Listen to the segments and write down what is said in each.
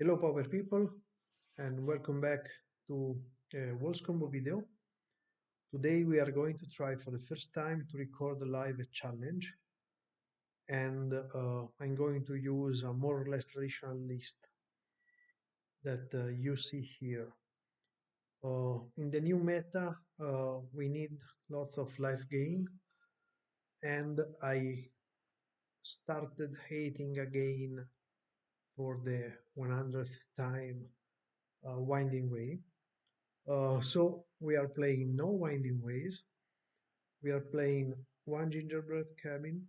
Hello Pauper people and welcome back to a Walls Combo video. Today we are going to try for the first time to record live a challenge, and I'm going to use a more or less traditional list that you see here. In the new meta we need lots of life gain, and I started hating again for the 100th time Winding Way. So we are playing no Winding Ways. We are playing one Gingerbread Cabin,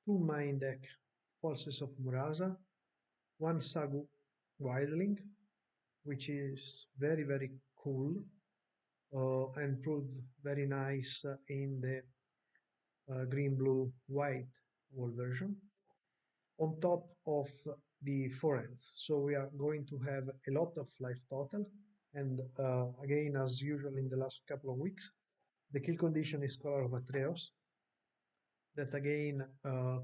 two maindeck Pulses of Murasa, one Sagu Wildling, which is very cool and proved very nice in the green, blue, white wall version, on top of the forehands. So we are going to have a lot of life total, and again, as usual in the last couple of weeks, the kill condition is Color of Atreus, that again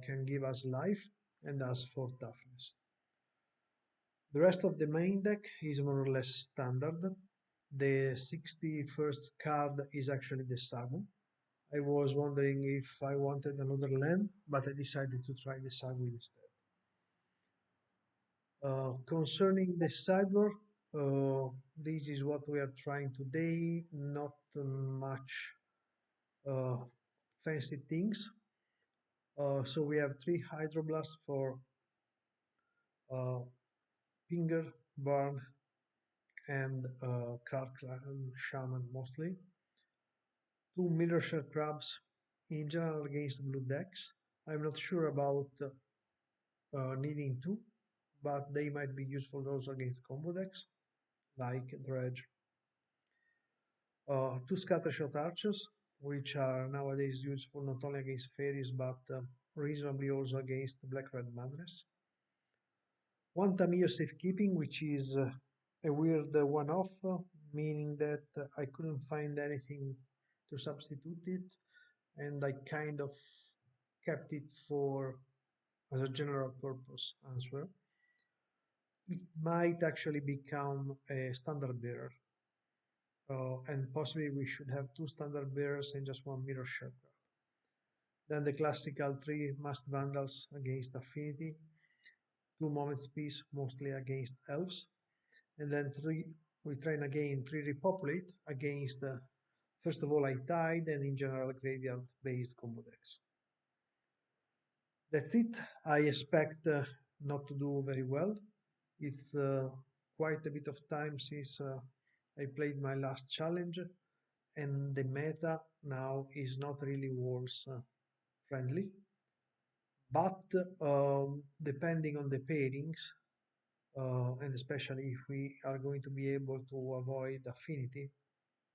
can give us life and us 4 toughness. The rest of the main deck is more or less standard. The 61st card is actually the Sagu. I was wondering if I wanted another land, but I decided to try the Sagu instead. Concerning the sideboard, this is what we are trying today, not much fancy things. So we have 3 hydroblasts for Pinger, Burn, and Krark Shaman mostly. 2 Mirror Shell Crabs in general against blue decks. I'm not sure about needing 2, but they might be useful also against combo decks, like Dredge. 2 Scattershot Archers, which are nowadays useful not only against fairies, but reasonably also against Black-Red Madness. 1 Tamiyo Safekeeping, which is a weird one-off, meaning that I couldn't find anything to substitute it, and I kind of kept it for as a general purpose answer. It might actually become a standard bearer, and possibly we should have 2 standard bearers and just 1 mirror shell crab. Then the classical 3 Must Vandals against Affinity, 2 Moments Peace mostly against elves, and then 3 we train again 3 Repopulate against first of all Tide and in general graveyard based combo decks. That's it. I expect not to do very well. It's quite a bit of time since I played my last challenge, and the meta now is not really walls friendly. But depending on the pairings, and especially if we are going to be able to avoid affinity,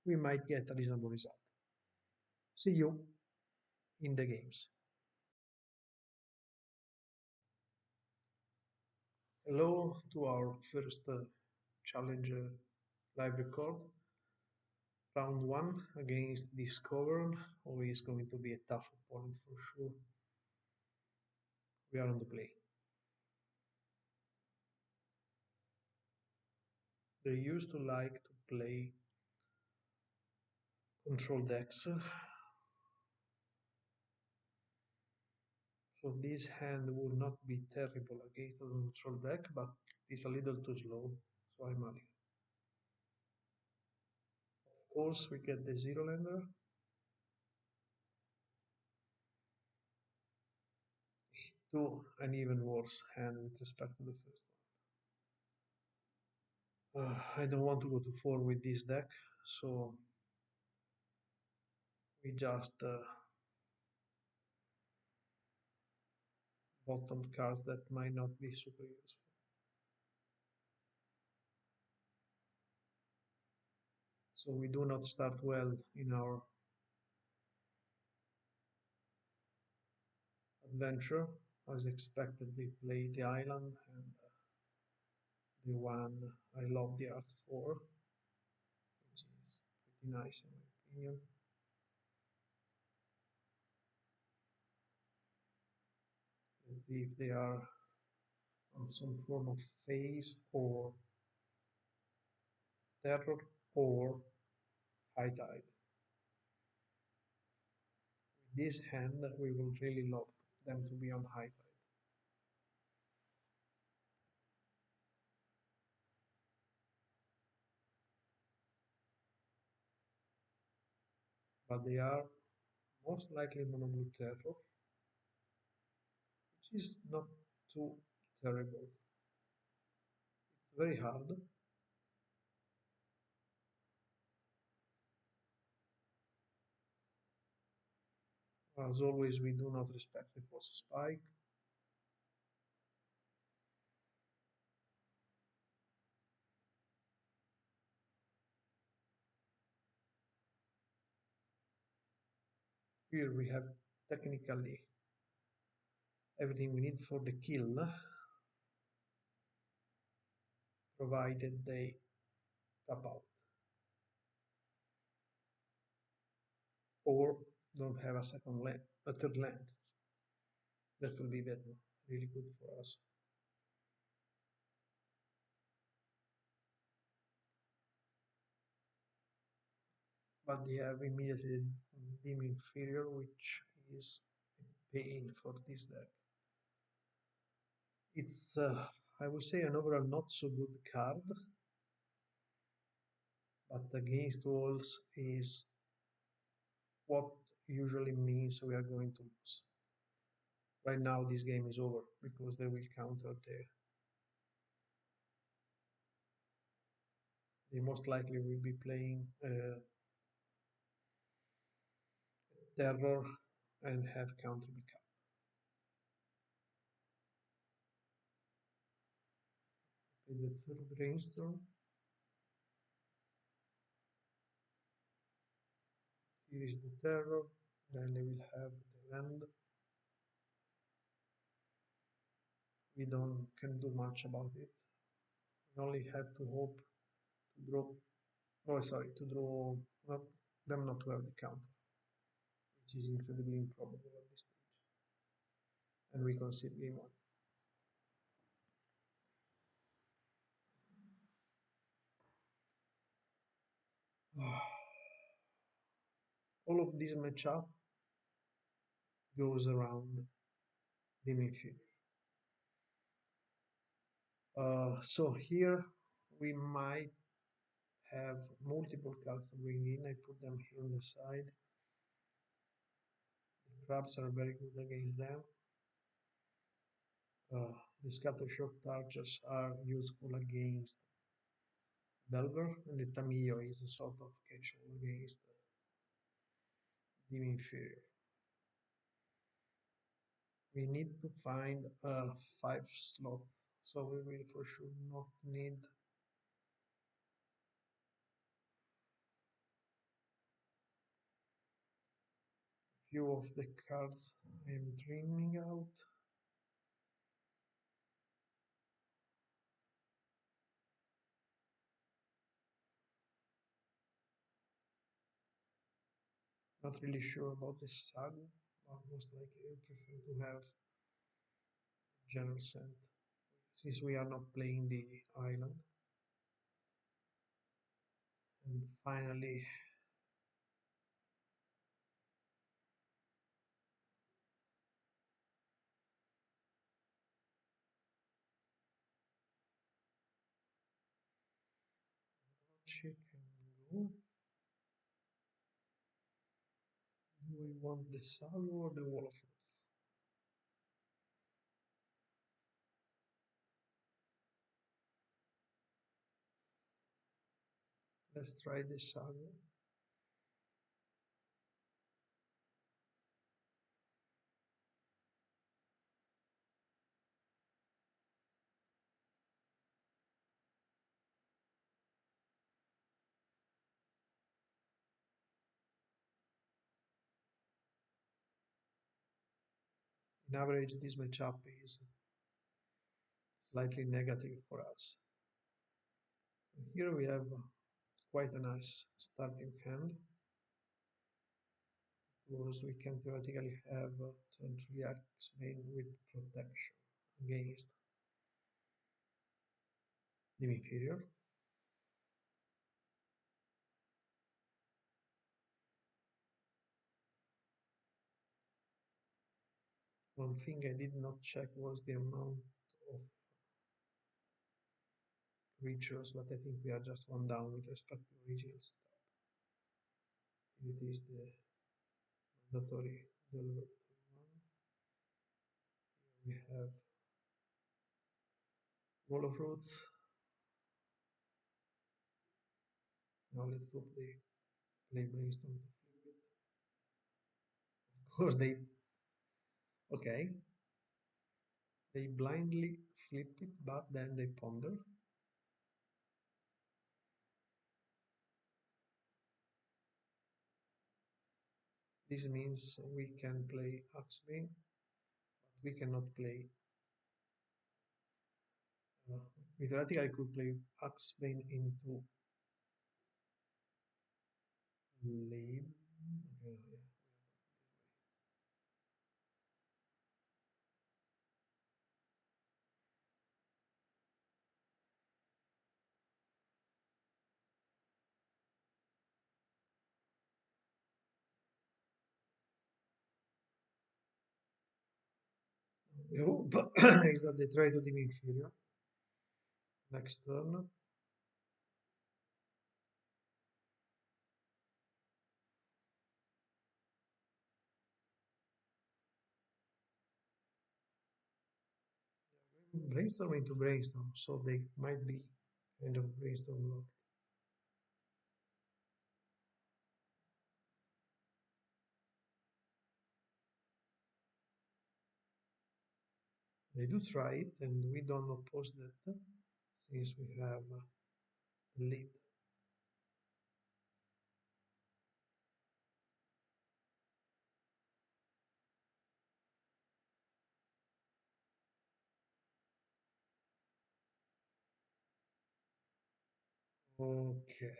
we might get a reasonable result. See you in the games. Hello to our first challenge live record. Round 1 against Discover, always going to be a tough opponent for sure. We are on the play. They used to like to play control decks. So this hand would not be terrible against a control deck, but it's a little too slow, so I'm mulligan. Of course, we get the zero lander. To an even worse hand with respect to the first one. I don't want to go to 4 with this deck, so we just bottom cards that might not be super useful. So we do not start well in our adventure. As expected, they play the island and the one I love the art for, which is pretty nice in my opinion. Let's see if they are on some form of phase or terror or high tide. With this hand, we will really love them to be on high tide. But they are most likely MonoU Terror, which is not too terrible. It's very hard. As always, we do not respect the force spike. Here we have technically everything we need for the kill, provided they tap out or don't have a second land, a third land. That will be better, really good for us. But they have immediately Dim Inferior, which is a pain for this deck. It's, I would say, an overall not so good card, but against walls is what usually means we are going to lose. Right now, this game is over because they will counter there. They most likely will be playing Terror and have counter backup. The third rainstorm. Here is the Terror. Then they will have the land. We can do much about it. We only have to hope to draw. Oh, sorry, to draw not them not to have the counter, which is incredibly improbable at this stage. And we concede game one. All of this matchup goes around the midfield. So here we might have multiple cards to bring in. I put them here on the side. The crabs are very good against them. The scatter shock targets are useful against Delver, and the Tamiyo is a sort of catch-all against the inferior. We need to find 5 slots, so we will for sure not need few of the cards I am dreaming out. Not really sure about the Sagu, but most likely I prefer to have general scent since we are not playing the island. And finally, check and go. Do we want the Sagu or the Wall of Truth? Let's try the Sagu. In average, this matchup is slightly negative for us. Here we have quite a nice starting hand, because we can theoretically have turn 3 X main with protection against dim inferior. One thing I did not check was the amount of creatures, but I think we are just one down with respect to original setup. It is the mandatory delivery one. Here we have wall of roots. Now let's hope they play brainstorm to flip it. Of course okay, they blindly flip it, but then they ponder. This means we can play Axebane, but we cannot play. Theoretically, I could play Axebane into lead. Okay, yeah. The hope is that they try to dim inferior next turn. Brainstorm into brainstorm, so they might be kind of brainstorm locked. They do try it, and we don't oppose that since we have the lead. Okay.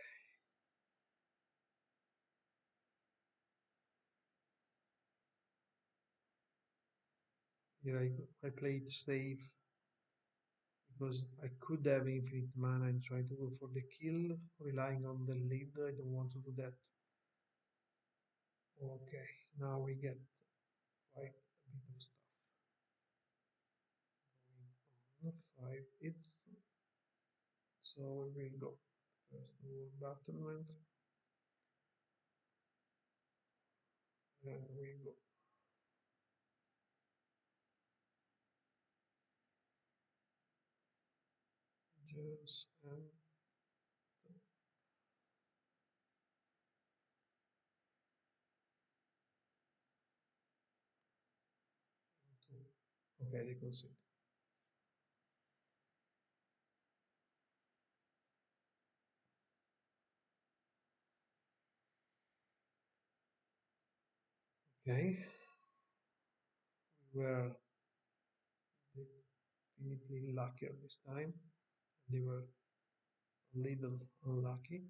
Here I played safe because I could have infinite mana and try to go for the kill, relying on the lead. I don't want to do that. Okay, now we get quite a bit of stuff going on. 5 hits. So we will go first to battlement. Then we go just and okay, they concede. Okay, we were definitely luckier this time. They were a little unlucky.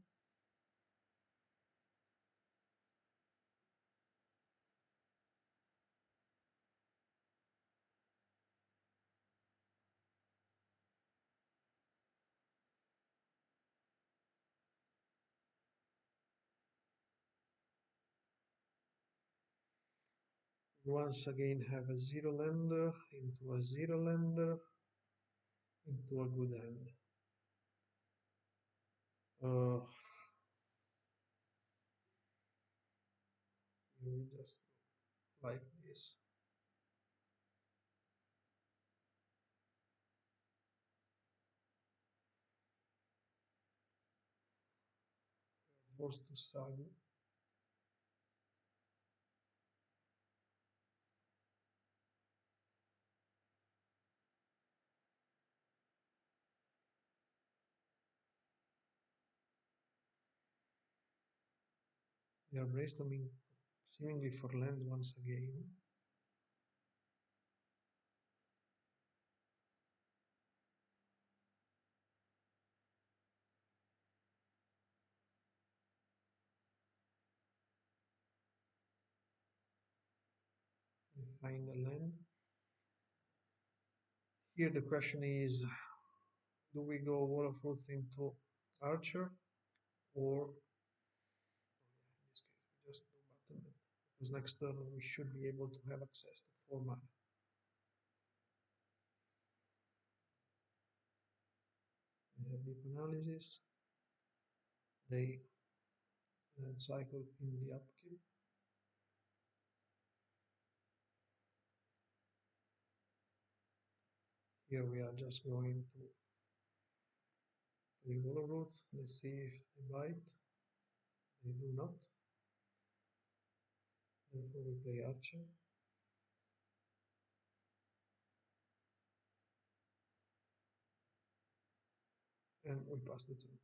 Once again have a zero lander into a zero lander into a good hand. You just like this. Forced to Sagu. They are brainstorming seemingly for land once again. They find a land. Here the question is, Do we go Wall of Roots into Archer, or in this case we just do button it, because next turn we should be able to have access to 4 mana. We have deep analysis. They then cycle in the upkeep. Here we are just going to play Wall of Roots. Let's see if they bite. They do not. Therefore we play Archer. And we pass the turn.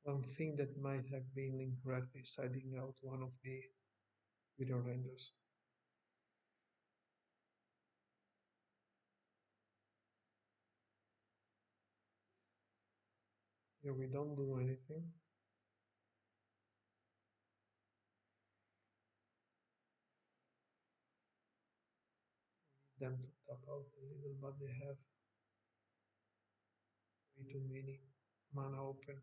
One thing that might have been incorrect is siding out one of the video renders. Here we don't do anything. We need them to tap out a little, but they have way too many mana open.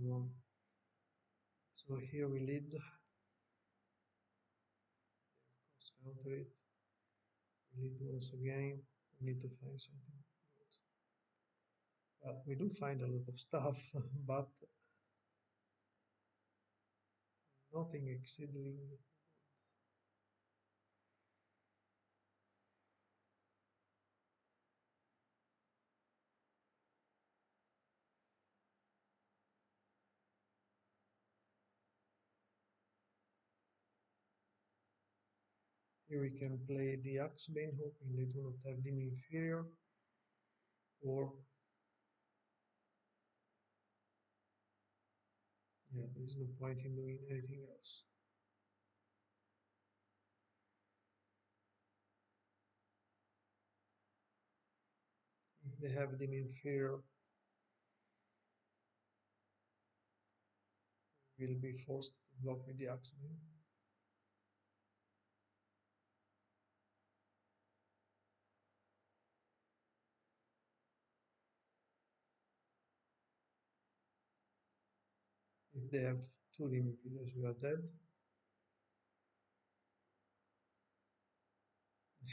Come on. So here we lead. Of course, counter it. We lead once again. We need to find something good. Well, we do find a lot of stuff, but nothing exceedingly. Here we can play the Axebane, hoping they do not have Dim Inferior, or yeah, there is no point in doing anything else. If they have Dim Inferior, we'll be forced to block with the Axebane. If they have 2 Dim Inferiors, we are dead.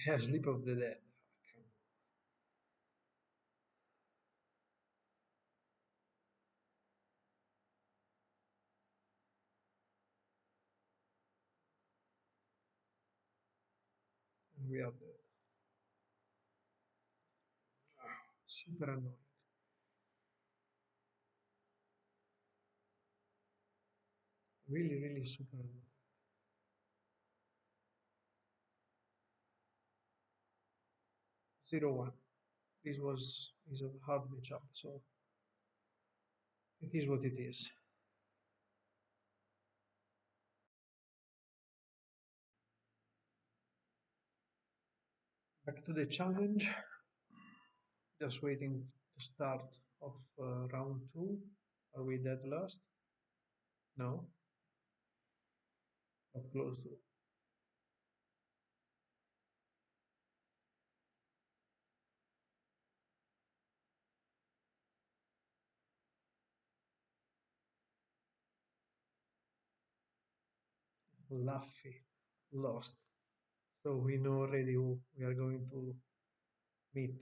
Have Sleep of the Dead. And we are dead. Super annoying. Really, really super annoying. 0-1. This is a hard matchup, so it is what it is. Back to the challenge. Just waiting the start of round 2. Are we dead last? No. But close to. Luffy, lost. So we know already who we are going to meet.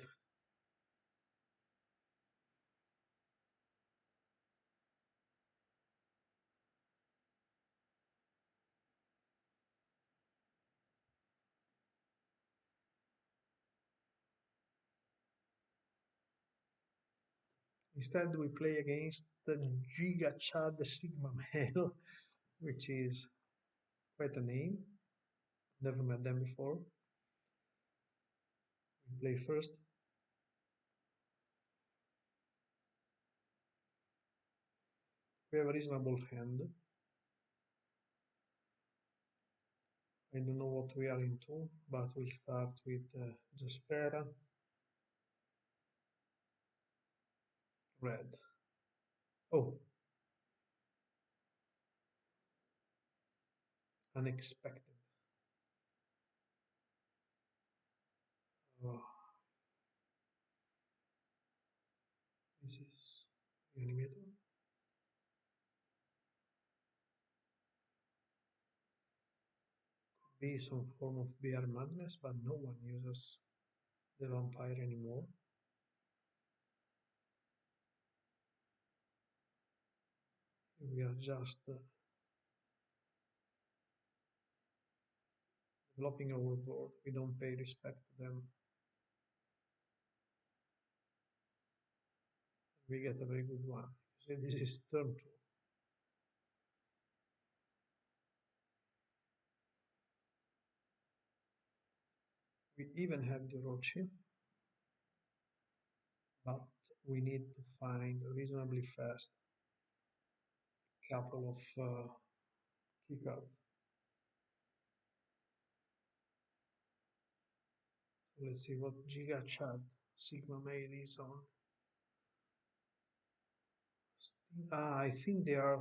Instead, we play against the Giga Chad Sigma Male, which is quite a name. Never met them before. We play first. We have a reasonable hand. I don't know what we are into, but we'll start with Jaspera, red. Oh, unexpected. Oh, this is Reanimator. Could be some form of BR madness, but no one uses the vampire anymore. We are just developing our board. We don't pay respect to them. We get a very good one. You see, this is turn 2. We even have the Orochi, but we need to find reasonably fast a couple of key cards. So let's see what Giga Chad Sigma Mail is on. I think they are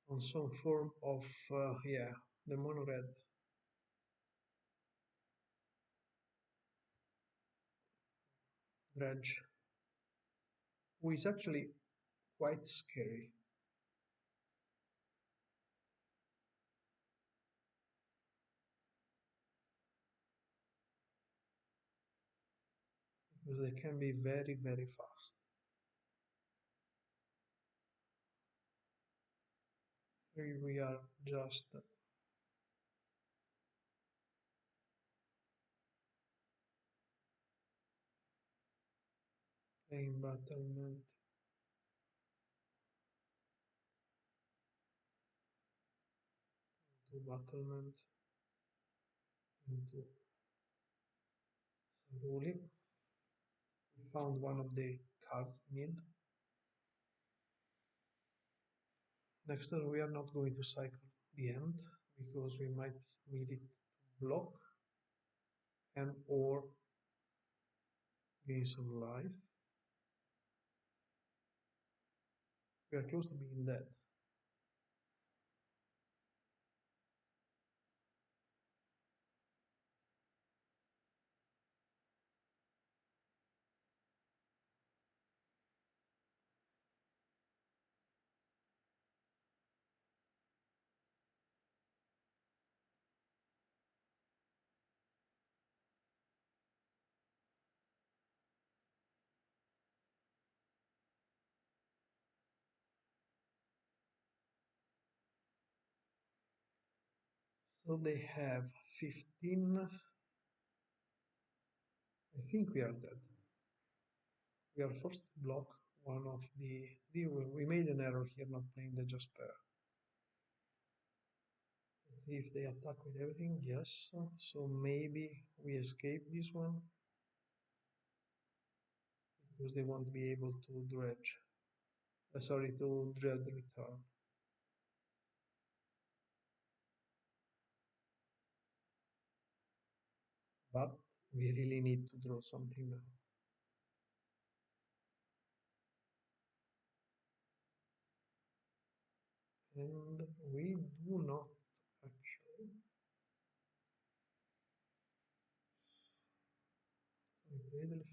on some form of, yeah, the mono red. Dredge, who is actually quite scary. Because they can be very, very fast. Here we are just playing battlement. To battlement into Saruli. We found one of the cards in need. Next turn we are not going to cycle the end because we might need it to block and or gain some life. We are close to being dead. So they have 15. I think we are dead. We are forced to block one of the. We made an error here not playing the Jasper. Let's see if they attack with everything. Yes. So maybe we escape this one because they won't be able to dredge. Sorry, to dread return. But we really need to draw something now. And we do not actually. So we play the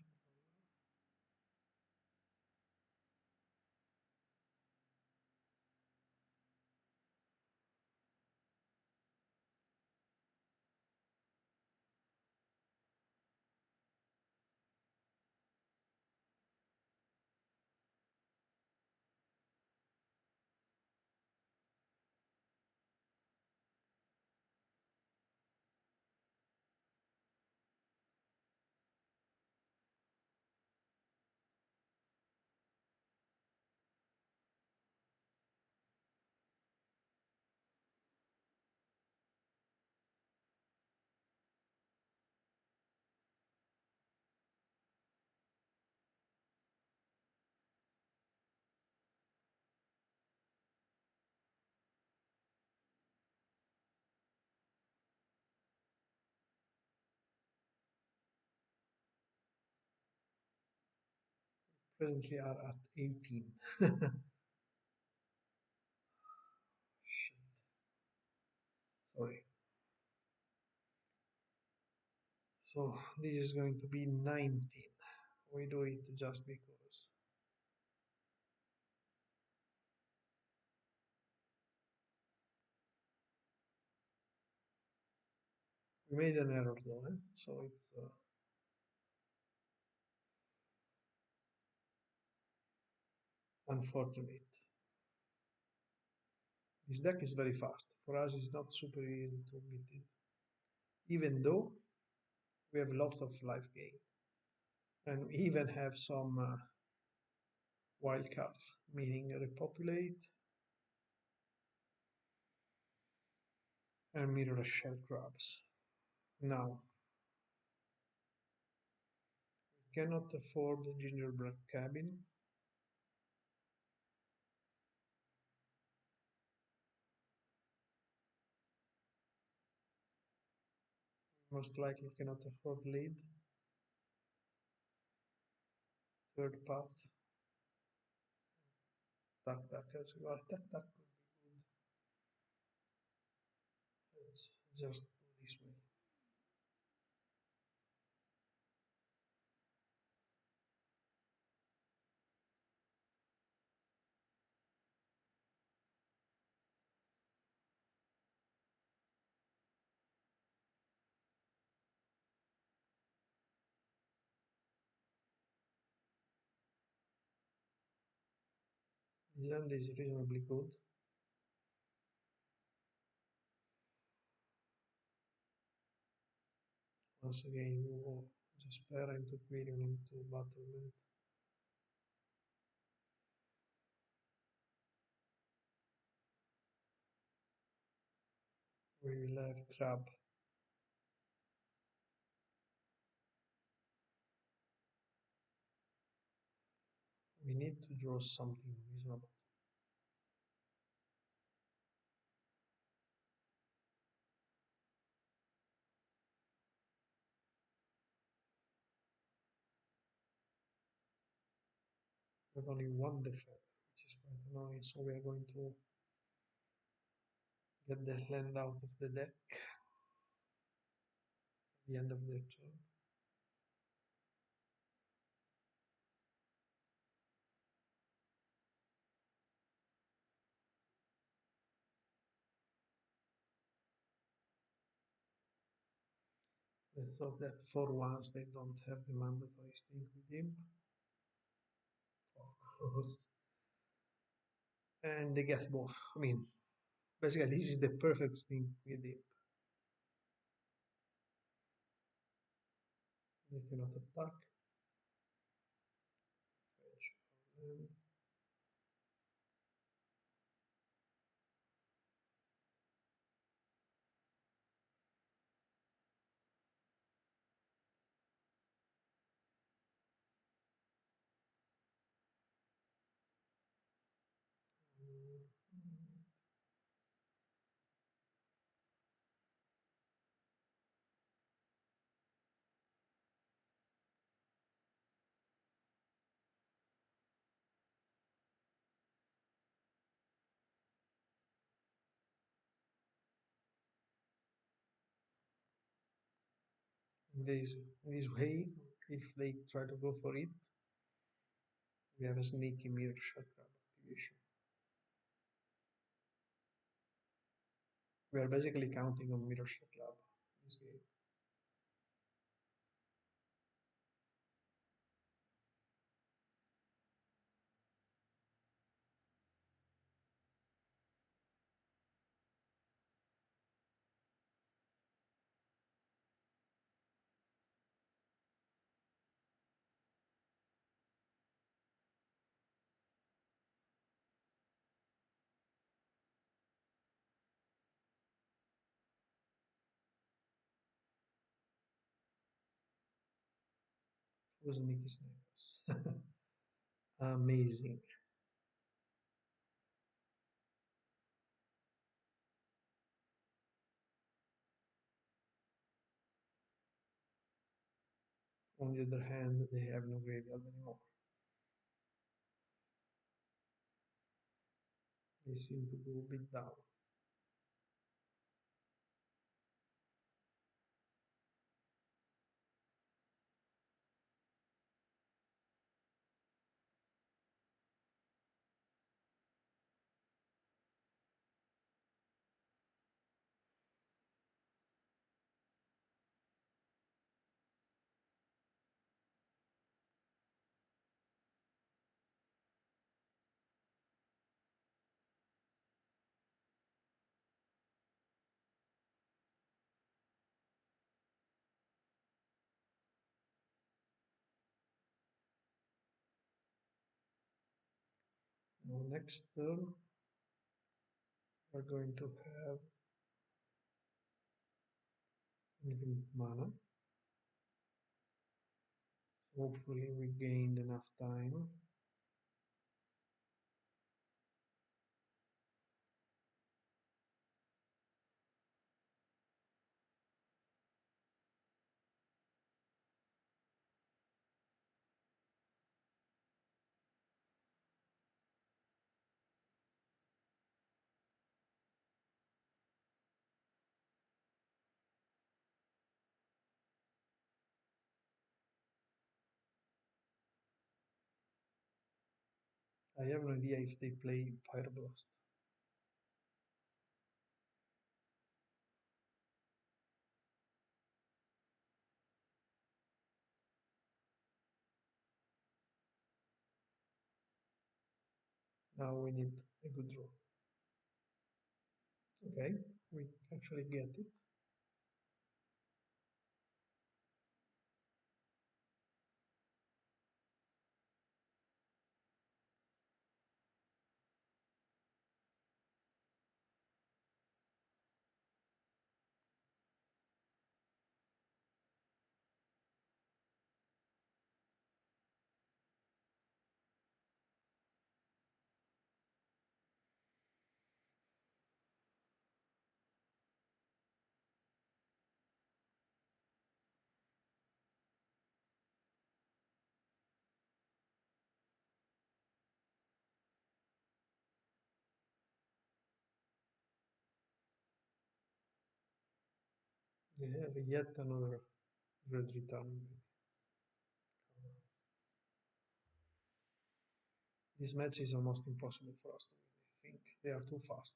presently are at 18. Shit, sorry. So this is going to be 19. We do it just because. We made an error though, so it's unfortunate. This deck is very fast. For us, it's not super easy to beat it, even though we have lots of life gain. And we even have some wild cards, meaning repopulate and mirror shell crabs. Now, we cannot afford the gingerbread cabin. Most likely cannot afford lead. Third path. Tac as well. Tac could be good. Let's just do this way. The end is reasonably good. Once again, we will just pair into Quirion into Battlement. We will have Crab. We need to draw something reasonable. We have only one defender, which is quite annoying, so we are going to get the land out of the deck at the end of the turn. Let's hope that for once they don't have the mandatory stink with him. Of course. And they get both. I mean, basically this is the perfect stink with him. They cannot attack. Fetch our land. This way, if they try to go for it, we have a sneaky mirror chakra activation. We are basically counting on mirror chakra in this game. Was Nicky Snipers. Amazing. On the other hand, they have no graveyard anymore. They seem to go a bit down. Now next turn we're going to have infinite mana. So hopefully we gained enough time. I have an idea if they play hydroblast. Now we need a good draw. Okay, we actually get it. They have yet another red return. This match is almost impossible for us to win. I think they are too fast.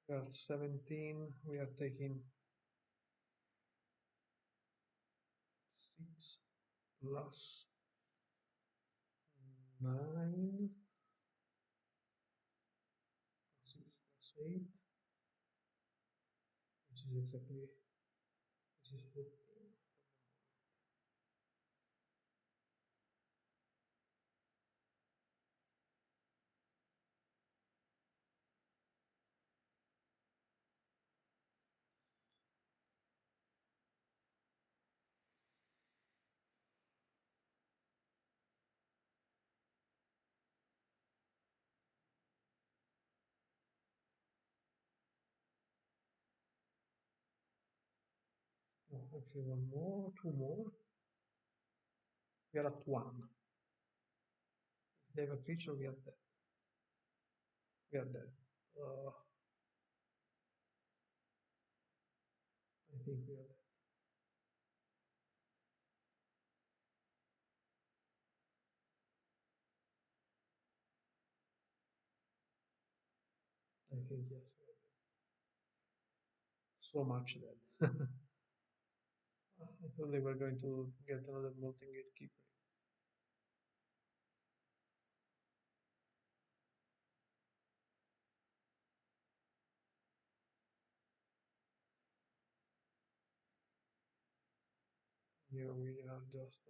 We are 17. We are taking 6 plus 9. 6 plus 8. Which is exactly, which is 14. No, actually one more, 2 more. We are at 1. If they have a creature, we are dead. We are dead. I think we are dead. I think yes, we are dead. So much dead. I thought they were going to get another molten gatekeeper. Here we are just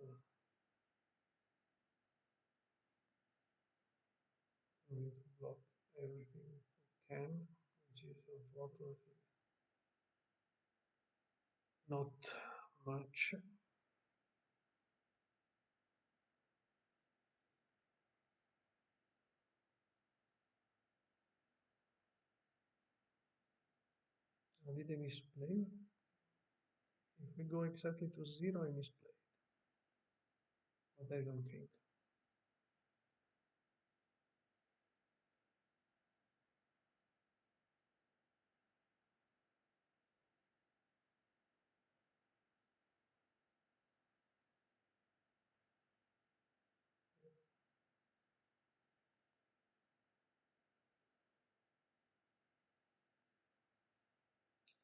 going to block everything we can, which is unfortunately not much. Did I misplay? If we go exactly to 0, I misplayed. But I don't think.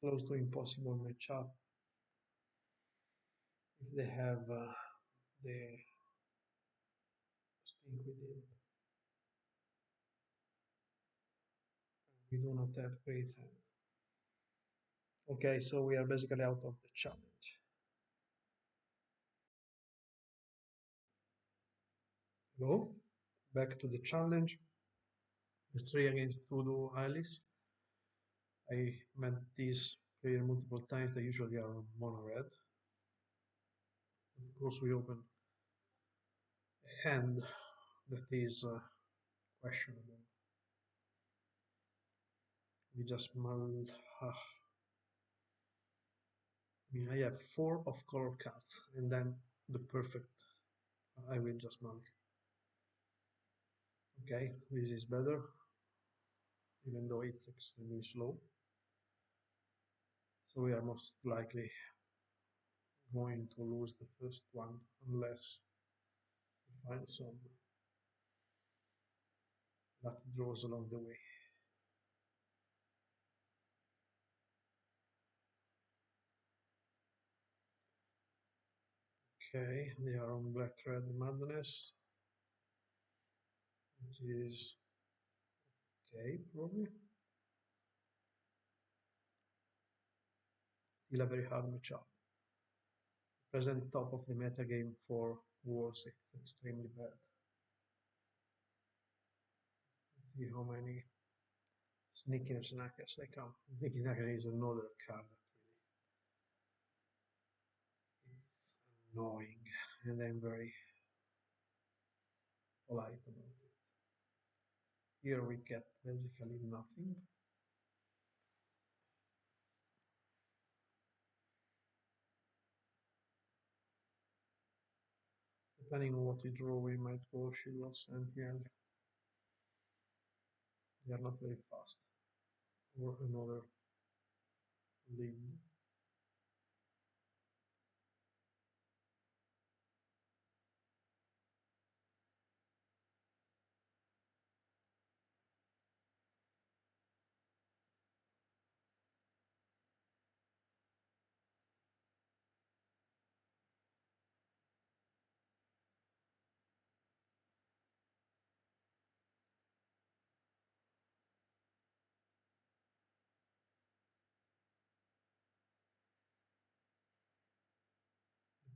Close to impossible matchup if they have the stink with him. We do not have great hands. Okay, so we are basically out of the challenge. Go back to the challenge. The 3 against Voodoo Alice. I met this player multiple times. They usually are on mono red. Of course, we open a hand that is questionable. We just mull. I mean, I have 4 of color cards, and then the perfect. I will just mull. Okay, this is better, even though it's extremely slow. So we are most likely going to lose the first one unless we find some lucky draws along the way. Okay, they are on black-red madness, which is okay, probably. Still a very hard matchup. Present top of the metagame for wars, it's extremely bad. Let's see how many sneaky snackers they come. Sneaky snacker is another card that really it's annoying, and I'm very polite about it. Here we get basically nothing. Depending on what we draw, we might go Shield Sentinel. They are not very fast. Or another lead.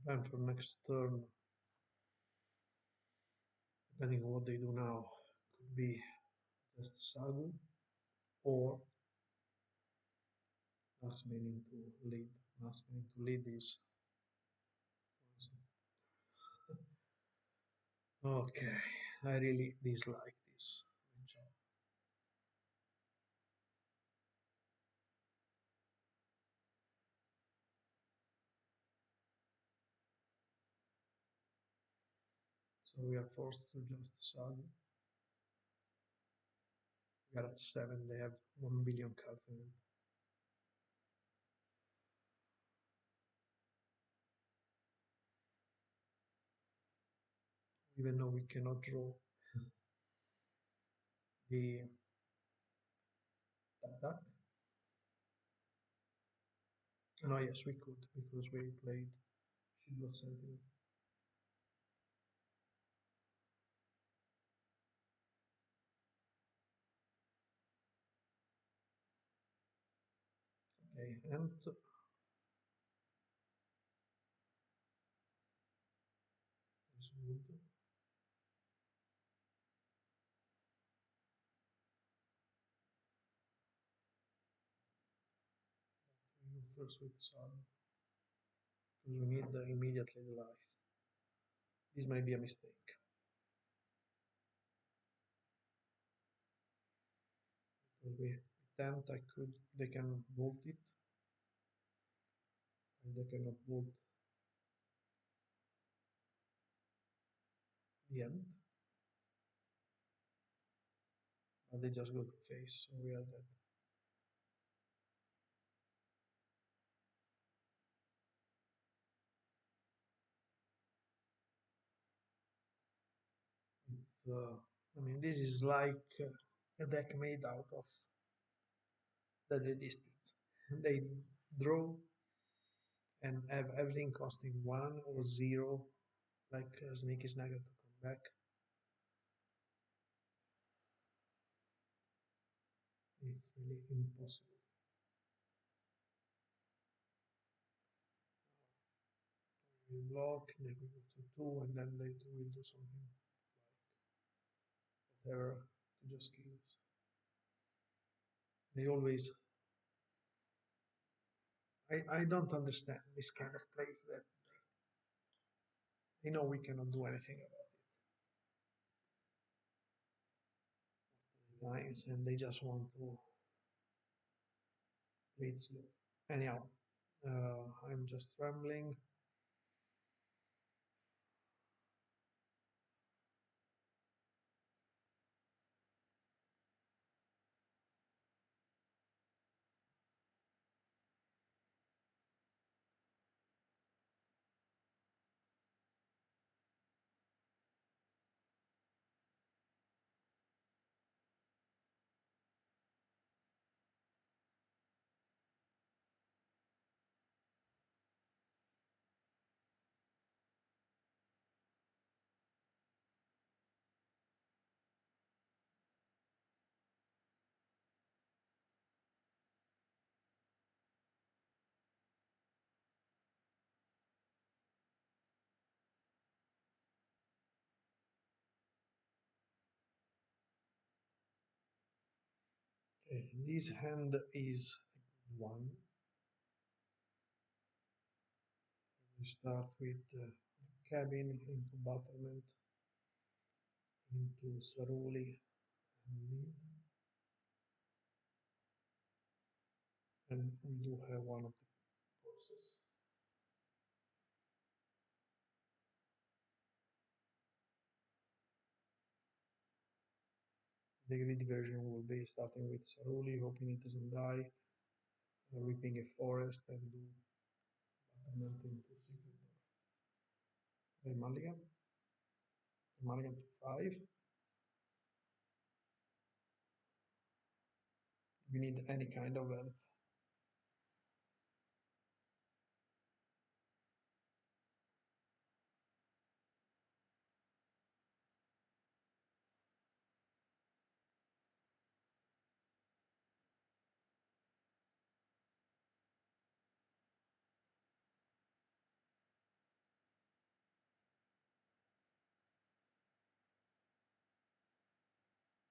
The plan for next turn, depending on what they do now, could be just Sagu or Marksman into lead. Marksman into lead is okay. I really dislike this matchup. So we are forced to just Sagu. We are at 7. They have 1 billion cards in it. Even though we cannot draw the attack. No, yes, we could because we played Shield Sentinel. Okay, and is good. We go first with Sun because we need immediately the life. This might be a mistake. Because we tempt, they can bolt it and they cannot hold the end, but they just go to face, so we are dead. It's, I mean, this is like a deck made out of deadly distance. They draw and have everything costing 1 or 0, like Sneaky Snagger to come back. It's really impossible. We block, then we go to 2, and then they will do something like whatever to just kill us. They always. I don't understand this kind of plays that they know we cannot do anything about it. Times, and they just want to play it slow. Anyhow, I'm just rambling. Okay, this hand is a good one. We start with cabin into battlement, into Saruli and mid. And we do have one of the courses. The grid version will be starting with Saruli, hoping it doesn't die, ripping a forest and do battlement into secret door. The Mulligan to 5. We need any kind of help.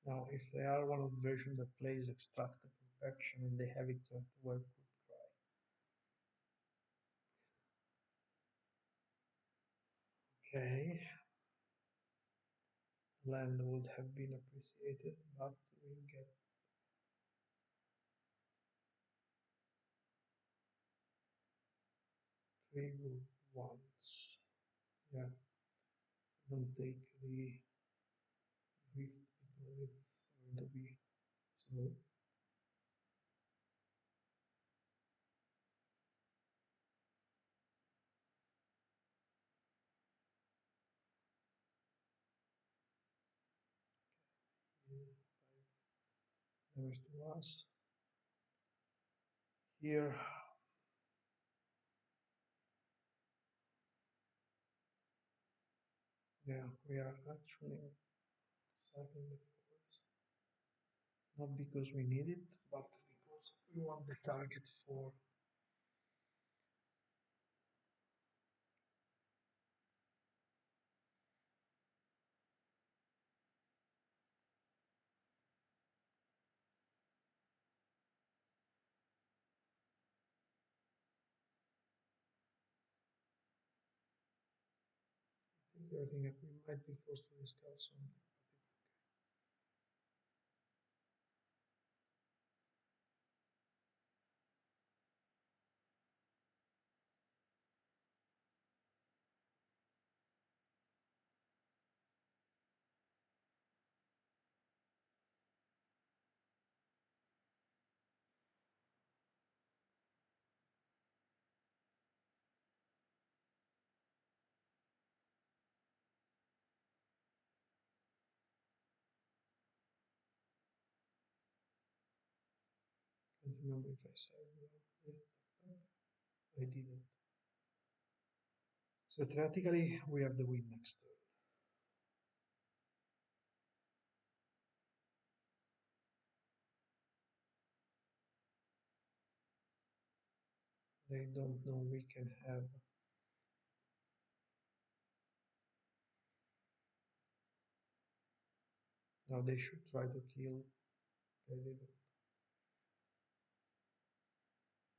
Now, if they are one of the versions that plays extracted perfection and they have it at well could cry. Okay. Land would have been appreciated, but we get three good ones. Yeah, don't take the rift because it's going to be slow. Yeah, 5 damage to us. Here, yeah, we are actually sacking the forest. Not because we need it, but because we want the target for. I think everything that we might be forced to discard something, but it's okay. remember if I said I didn't. So theoretically, we have the win next turn. They don't know we can have. Now they should try to kill. They didn't.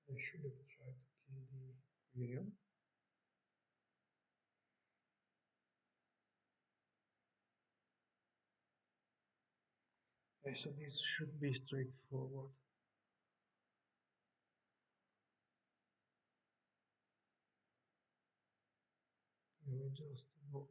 They should have tried to kill the Quirion. Okay, so this should be straightforward. You will just go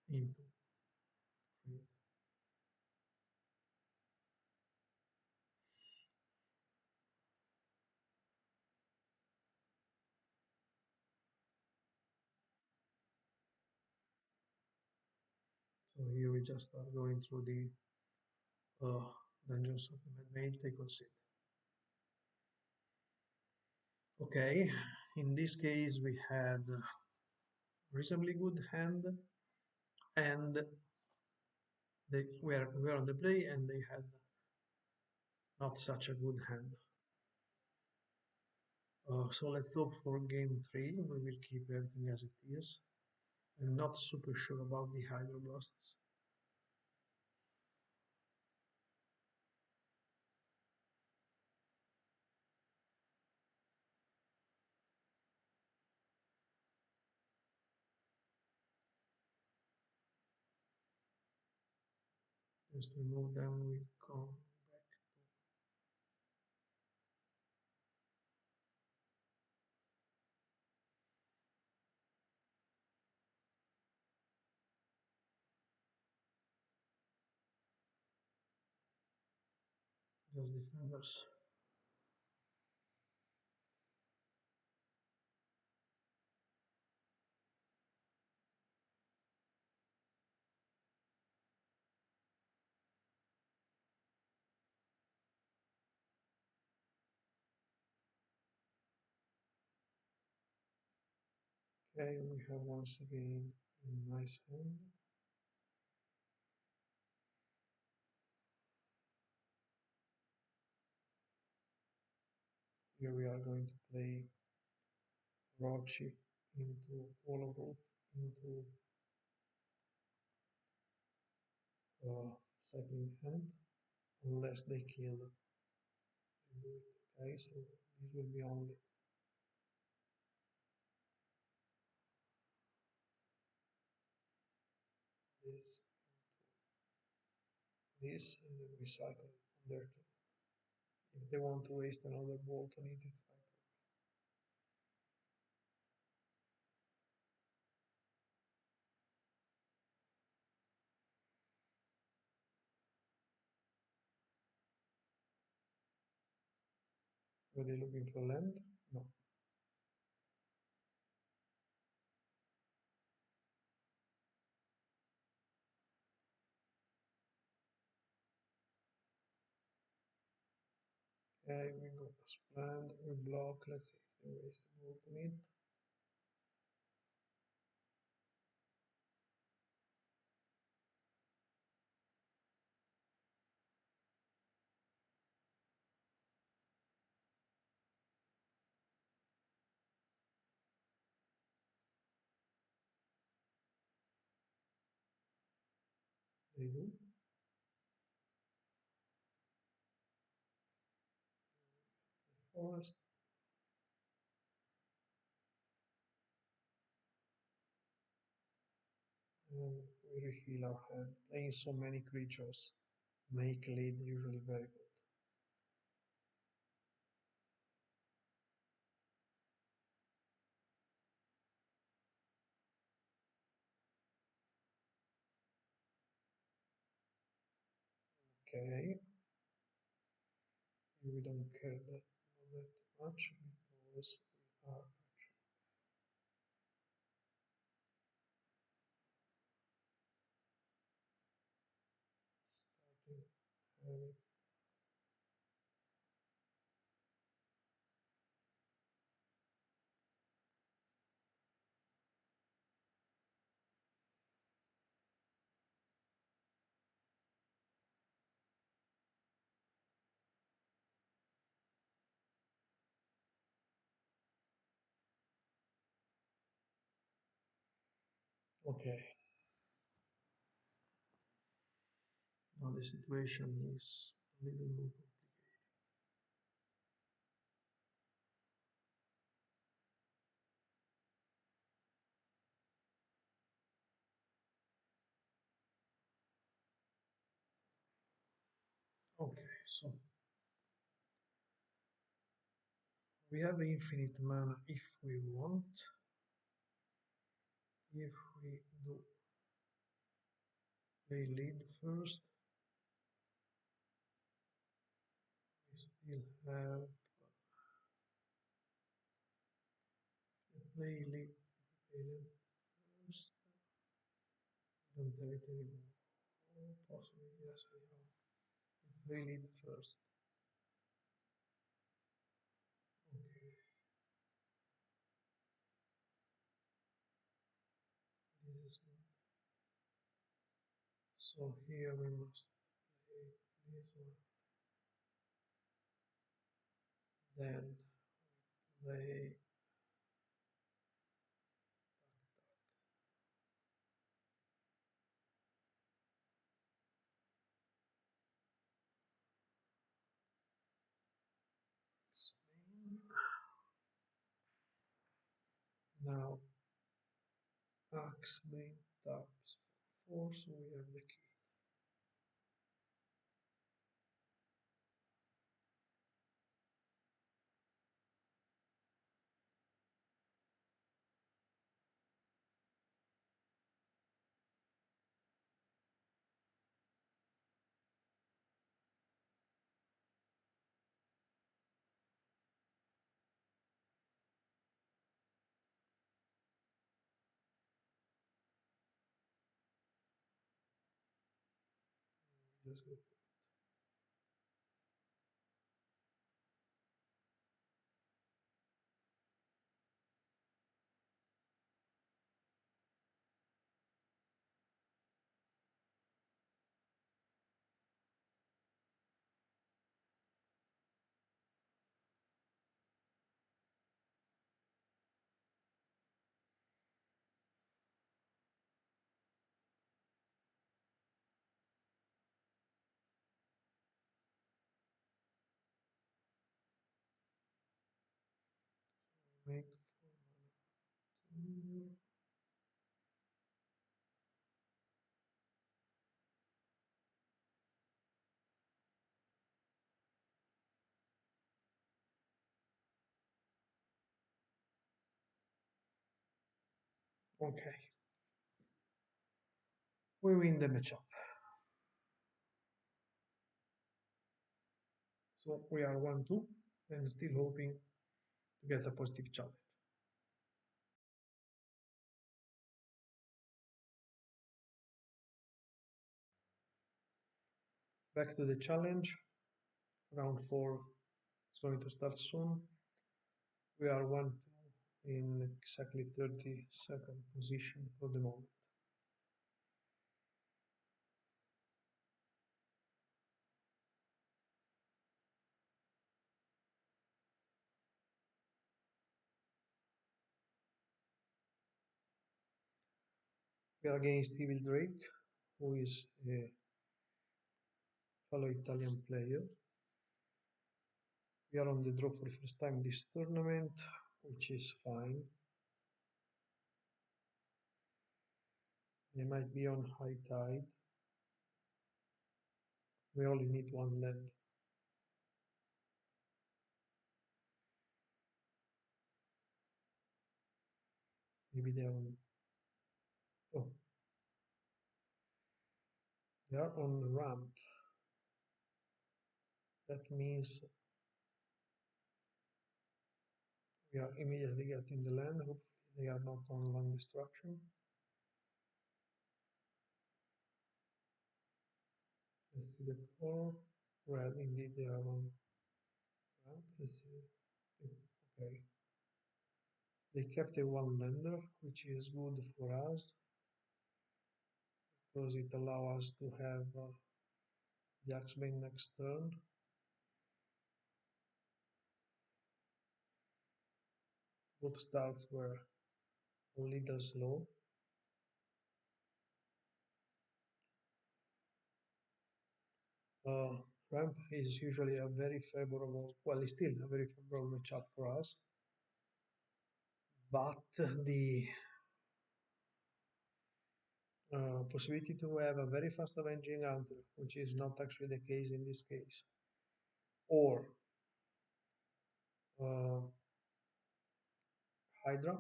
into it. So here we just start going through the dungeons of the mage. They concede. Okay, in this case we had a reasonably good hand, and they were on the play, and they had not such a good hand. So let's hope for game 3. We will keep everything as it is. I'm not super sure about the hydroblasts. Just remove them. We come back to. Just defenders. Okay, we have once again a nice hand. Here we are going to play Rochi into Wallowgrowth into second hand, unless they kill and do it. Okay, so this will be only this into this, and then we cycle on their turn. If they want to waste another bolt on it, it's fine. Were they looking for land? No. Okay, we got as planned. We block. Let's see if they waste a bolt on it. They do. Forest. And we refill our hand. Playing so many creatures make lead usually very good. Okay, we don't care that much because we are starting having. Okay, now the situation is a little more complicated. Okay, so we have infinite mana if we want. If we do play lead first, we still have play lead first. Don't have it anymore. Oh, possibly, yes, I have. Play lead first. Okay, this is not. So here we must play this one. Then play Spain. Now axe main taps for 4, so we have the key. Just go. Make 4 mana. Okay, we win the matchup. So we are 1-2 and still hoping to get a positive challenge. Back to the challenge. Round 4 is going to start soon. We are 1-2 in exactly 30-second position for the moment. We are against Evil Drake, who is a fellow Italian player. We are on the draw for the first time this tournament, which is fine. They might be on high tide. We only need one land. Maybe they are on. Oh, they are on the ramp. That means we are immediately getting the land. Hopefully they are not on land destruction. Let's see the color. Red, indeed they are on ramp. Let's see. Okay. They kept a one lander, which is good for us because it allows us to have the Axebane next turn. Both starts were a little slow. Ramp is usually a very favorable, well, it's still a very favorable matchup for us. But the possibility to have a very fast avenging hunter, which is not actually the case in this case, or uh, Hydra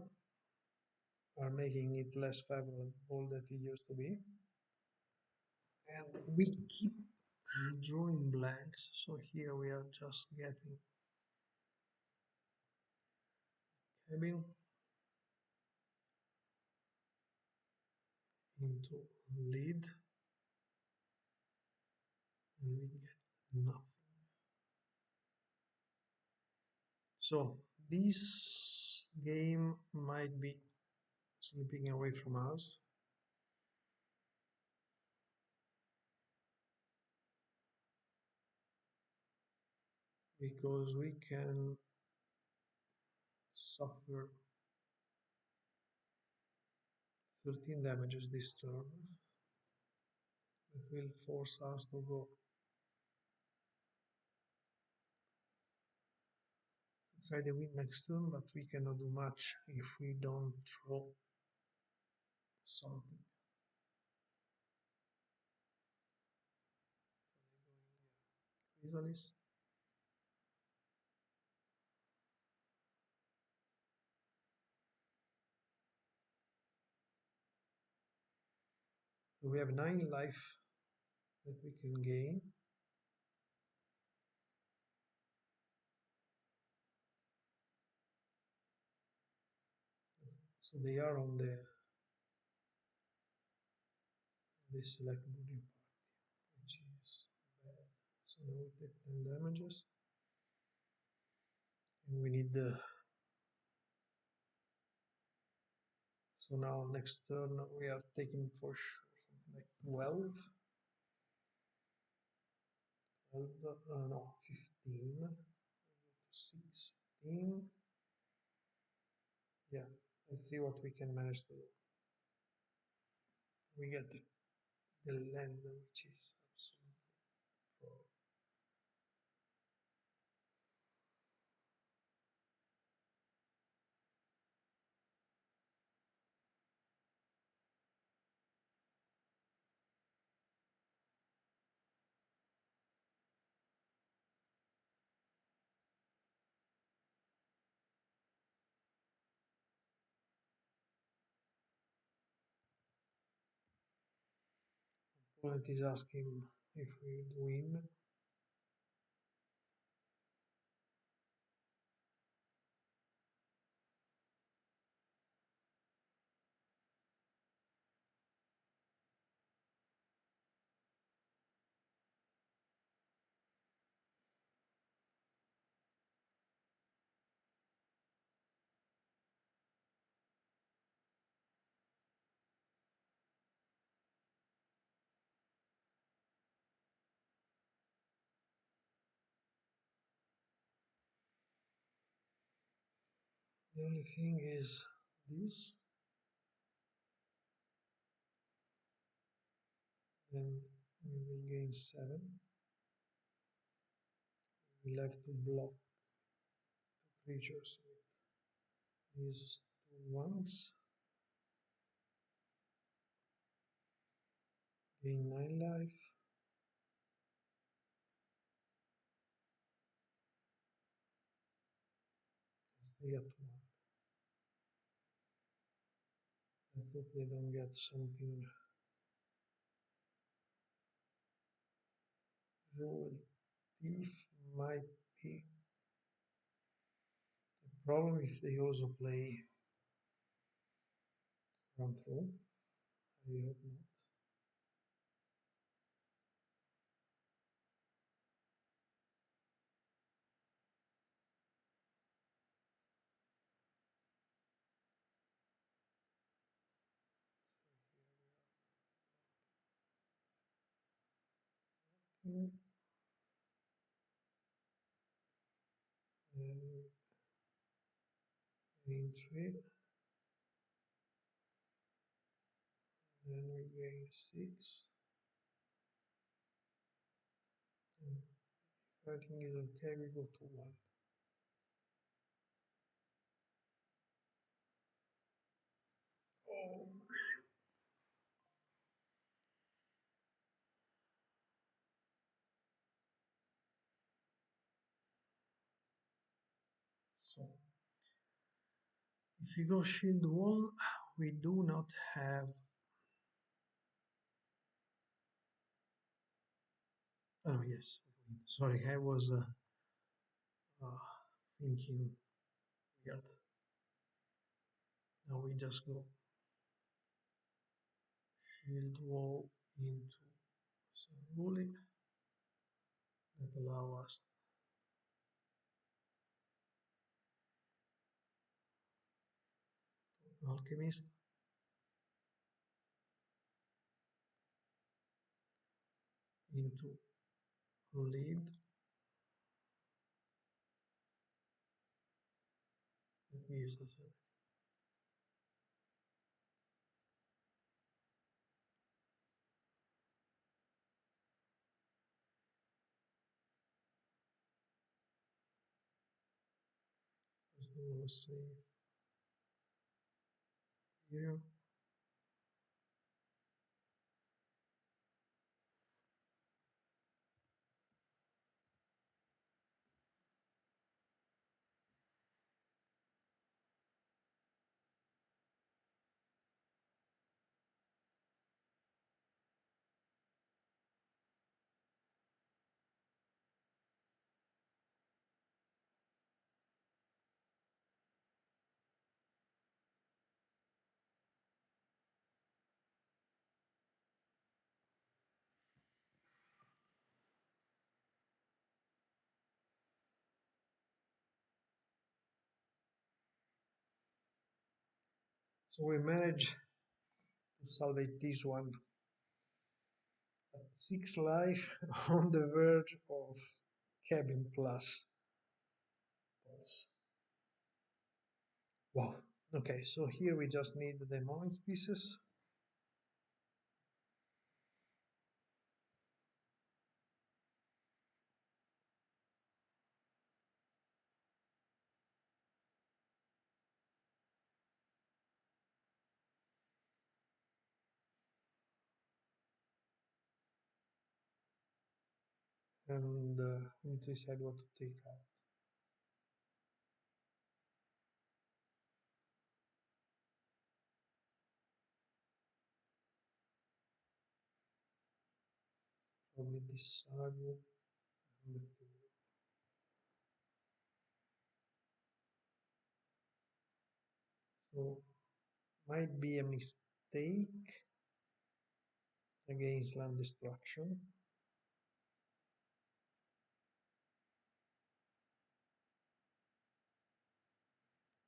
are making it less favorable than it used to be. And we keep drawing blanks, so here we are just getting cabin into lead, and we get nothing. So this game might be slipping away from us. Because we can suffer 13 damages this turn. It will force us to go try the win next turn, but we cannot do much if we don't draw something. Chrysalis. So we have 9 life that we can gain. So they are on the select booty party, which is bad. So now we take 10 damages. And we need the. So now next turn we are taking for sure something like 12. 12, no, 15. 16. Yeah, let's see what we can manage to do. We get the land, which is absolutely pro. Opponent is asking if we win. The only thing is this, then we will gain 7. We'll have to block 2 creatures with these 2 ones. Gain 9 life. Stay at 1. Let's hope they don't get something Roll thief might be the problem if they also play run through. I hope not. Okay. And gain 3, then we gain 6. And everything is okay, we go to 1. Oh. So if we go shield wall, we do not have. Oh yes, sorry, I was uh, thinking weird. Now we just go shield wall into Sagu that allow us to alchemist into lead. That gives us first of all save here. So we managed to salvage this one at 6 life on the verge of cabin plus. Wow. Okay, so here we just need the moment pieces. And we need to decide what to take out. Probably this Sagu and the two. So might be a mistake against land destruction.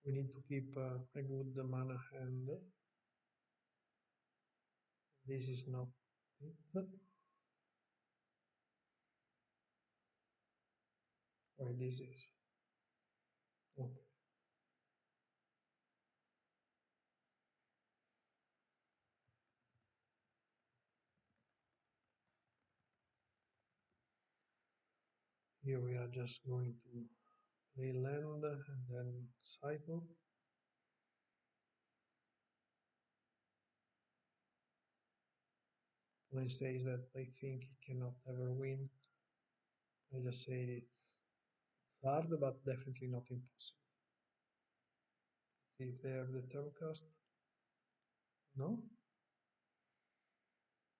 We need to keep a good mana hand. This is not it. Or this is. Okay. Here we are just going to play land and then cycle. When I say that I think he cannot ever win, I just say it's hard, but definitely not impossible. See if they have the turn cast. No.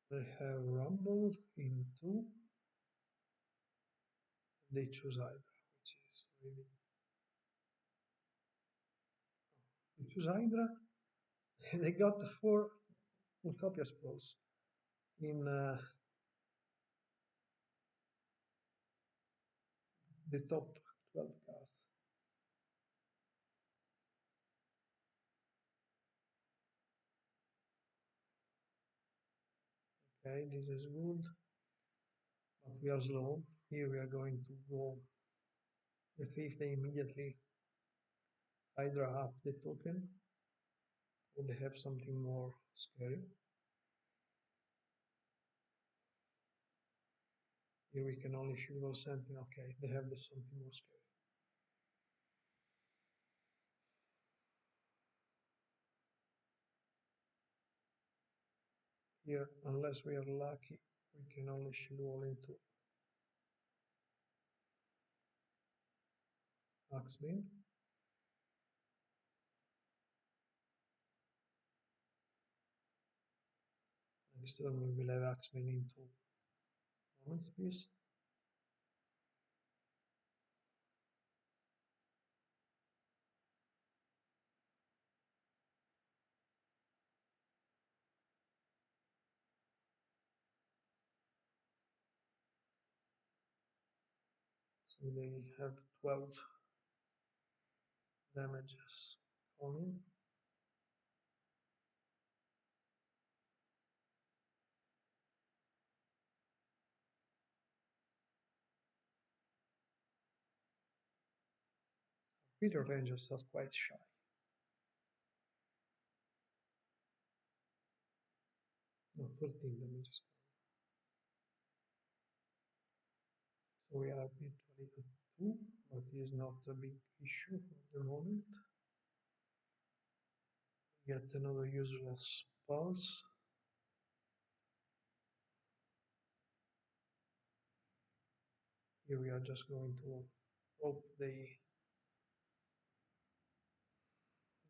They have Rumble in 2. They choose Hydra, which is really. They choose Hydra, and they got the 4 Utopia Scrolls in the top 12 cards. Okay, this is good, but we are slow. Here we are going to go. Let's see if they immediately Hydra up the token, or they have something more scary. Here we can only shoot those Sentinel. Okay, they have this something more scary. Here, unless we are lucky, we can only shoot all into Axebane. Next turn we will have Axebane into Moment's Peace. So they have 12 damages coming. Peter Rangers are quite shy. No, 13 damages. So we are virtually at 2, but it is not a big issue at the moment. Get another useless pulse. Here we are just going to hope they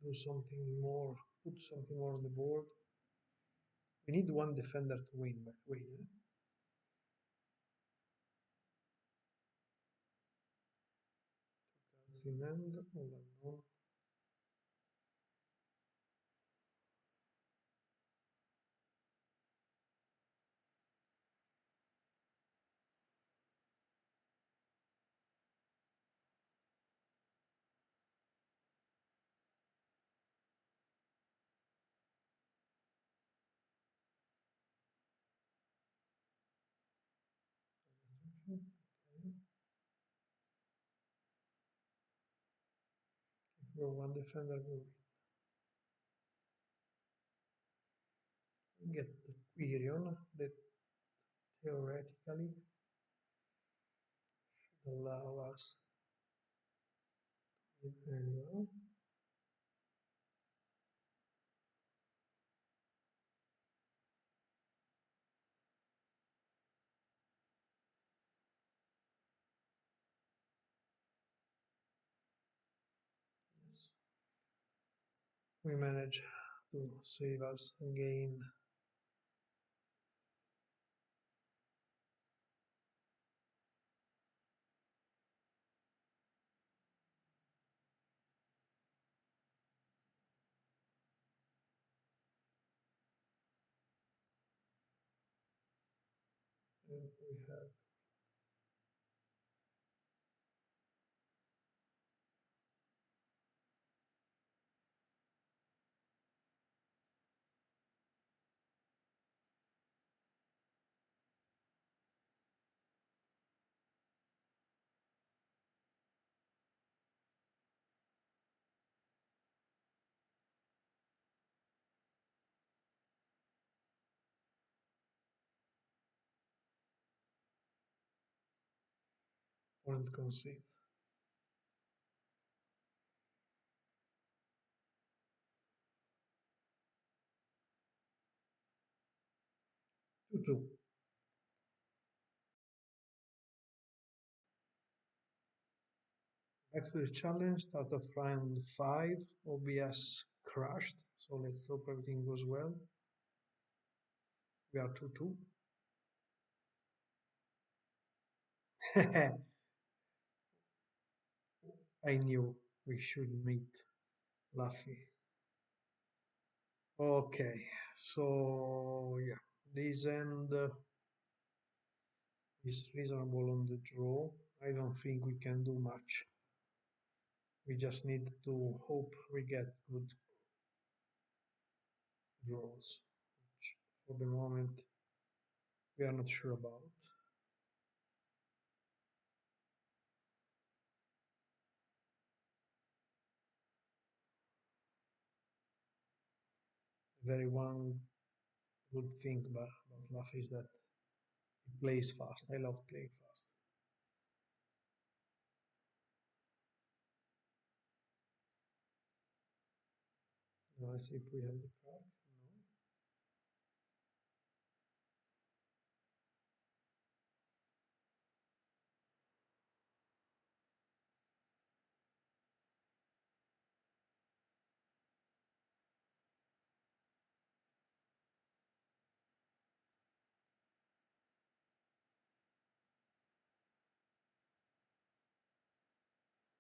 do something more, put something more on the board. We need one defender to win, by the way. Two cards in hand, all unknown. Okay. If we're one defender, we win. We get the Quirion that theoretically should allow us to win anyway. Yes. We manage to save us again. And we have opponent concedes. 2-2. Back to the challenge, start of round 5, OBS crashed, so let's hope everything goes well. We are 2-2. I knew we should meet Luffy. Okay, so yeah, this end is reasonable on the draw. I don't think we can do much. We just need to hope we get good draws, which for the moment we are not sure about. Very one good thing about Luffy is that he plays fast. I love playing fast. Let's see if we have the card.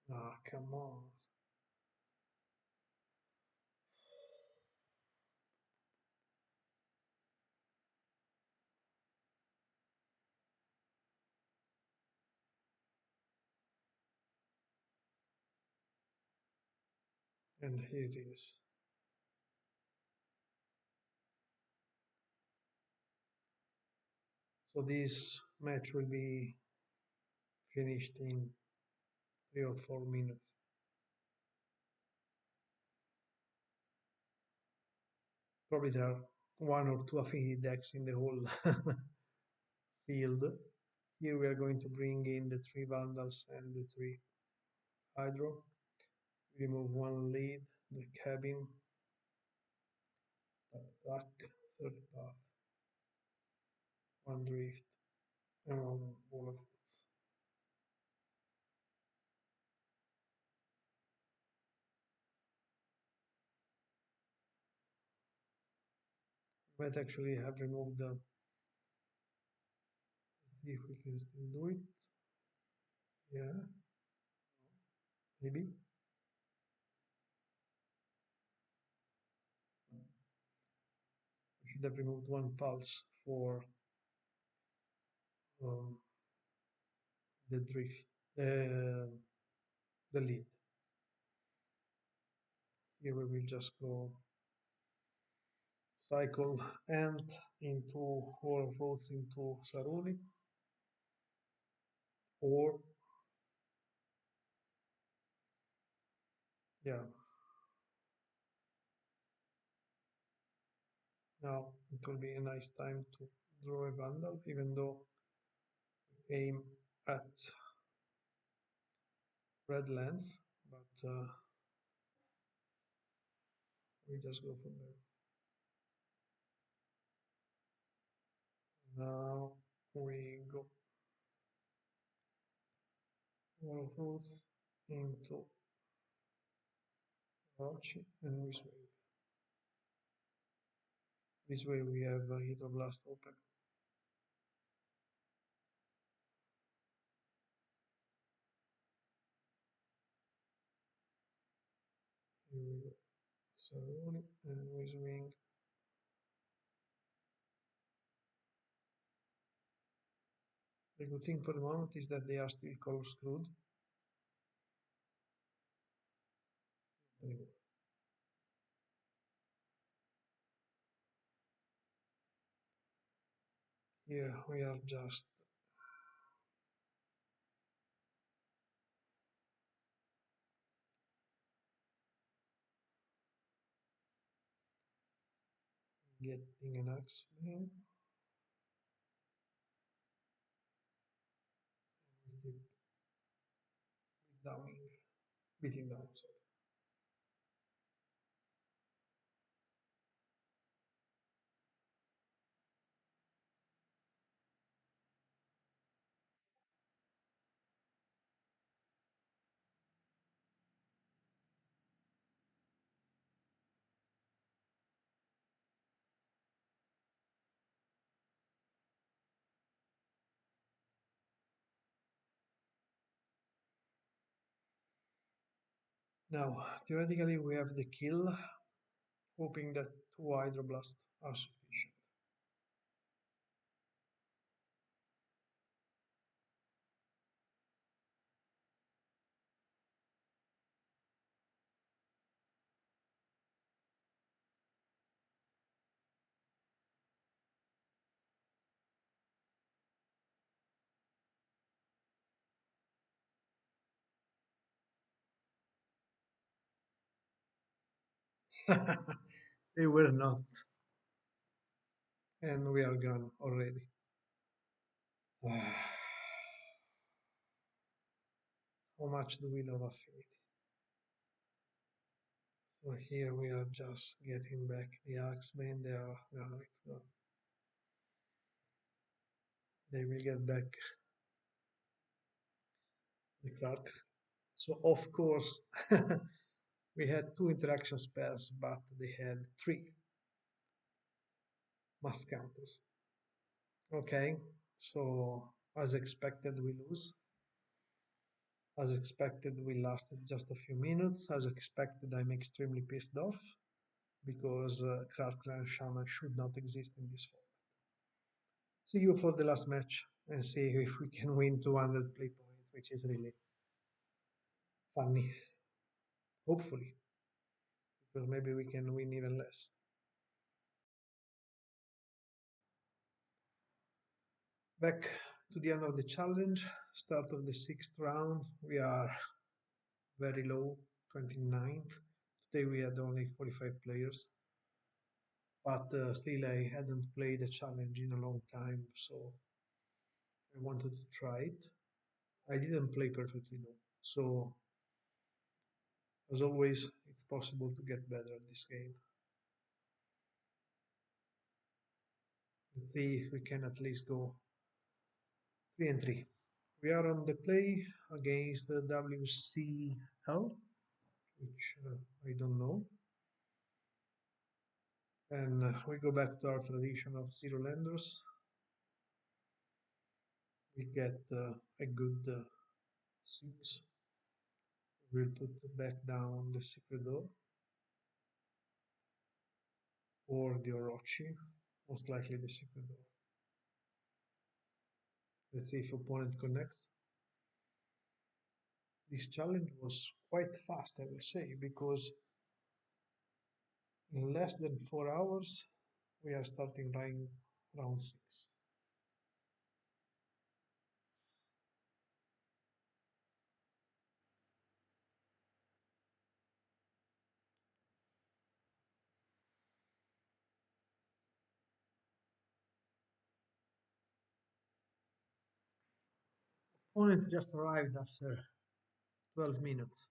No. Ah, come on. And here it is. So this match will be finished in 3 or 4 minutes. Probably there are 1 or 2 affinity decks in the whole field. Here we are going to bring in the 3 Vandals and the 3 Hydro. Remove 1 lead, the cabin, attack, 3rd path, 1 drift, and 1 Wall of Foots. Might actually have removed the. Let's see if we can still do it. Yeah, maybe. We should have removed 1 Pulse for um, the drift, the lead. Here we will just go cycle and into Wall of Roads into Saruli, or yeah, now it will be a nice time to draw a Vandal, even though we aim at red lands, but we just go from there. Now we go Wall of Roads into Rochi, and we swing. This way we have Hydroblast open. Here we go. Saruli, and we swing. The good thing for the moment is that they are still color screwed. Anyway. Here we are just getting an Axeman. We keep beating down. Sorry. Now, theoretically, we have the kill, hoping that 2 hydroblasts are sufficient. They were not, and we are gone already. How much do we love Affinity? So here we are just getting back the Axebane. They are it's gone. They will get back the Clark. So of course we had 2 interaction spells, but they had 3 must counters. Okay, so as expected we lose. As expected we lasted just a few minutes. As expected I'm extremely pissed off because Clan Shaman should not exist in this format. See you for the last match and see if we can win 200 play points, which is really funny. Hopefully, because maybe we can win even less. Back to the end of the challenge, start of the 6th round. We are very low, 29th. Today we had only 45 players, but still I hadn't played a challenge in a long time, so I wanted to try it. I didn't play perfectly though, so as always, it's possible to get better at this game. Let's see if we can at least go 3-3. We are on the play against the WCL, which I don't know. And we go back to our tradition of 0 landers. We get a good 6. We'll put back down the secret door or the Orochi, most likely the secret door. Let's see if opponent connects. This challenge was quite fast, I will say, because in less than 4 hours we are starting round 6. Opponent just arrived after 12 minutes.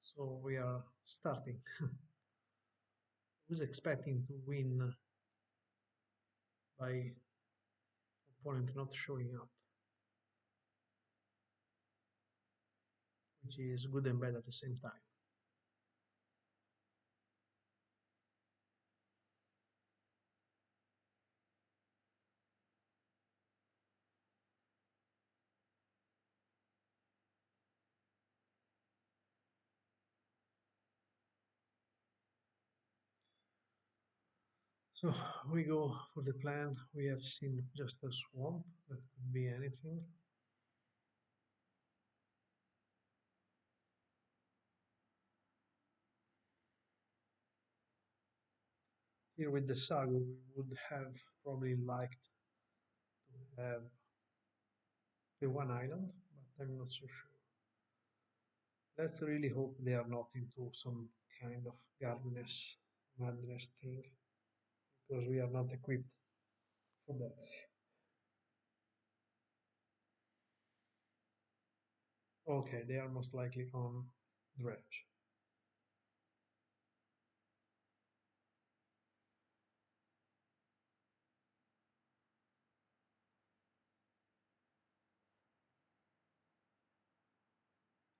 So we are starting. I was expecting to win by opponent not showing up, which is good and bad at the same time. So we go for the plan. We have seen just a swamp, that could be anything. Here with the Sagu, we would have probably liked to have the one island, but I'm not so sure. Let's really hope they are not into some kind of gardeners madness thing, because we are not equipped for that. Okay, they are most likely on Dredge.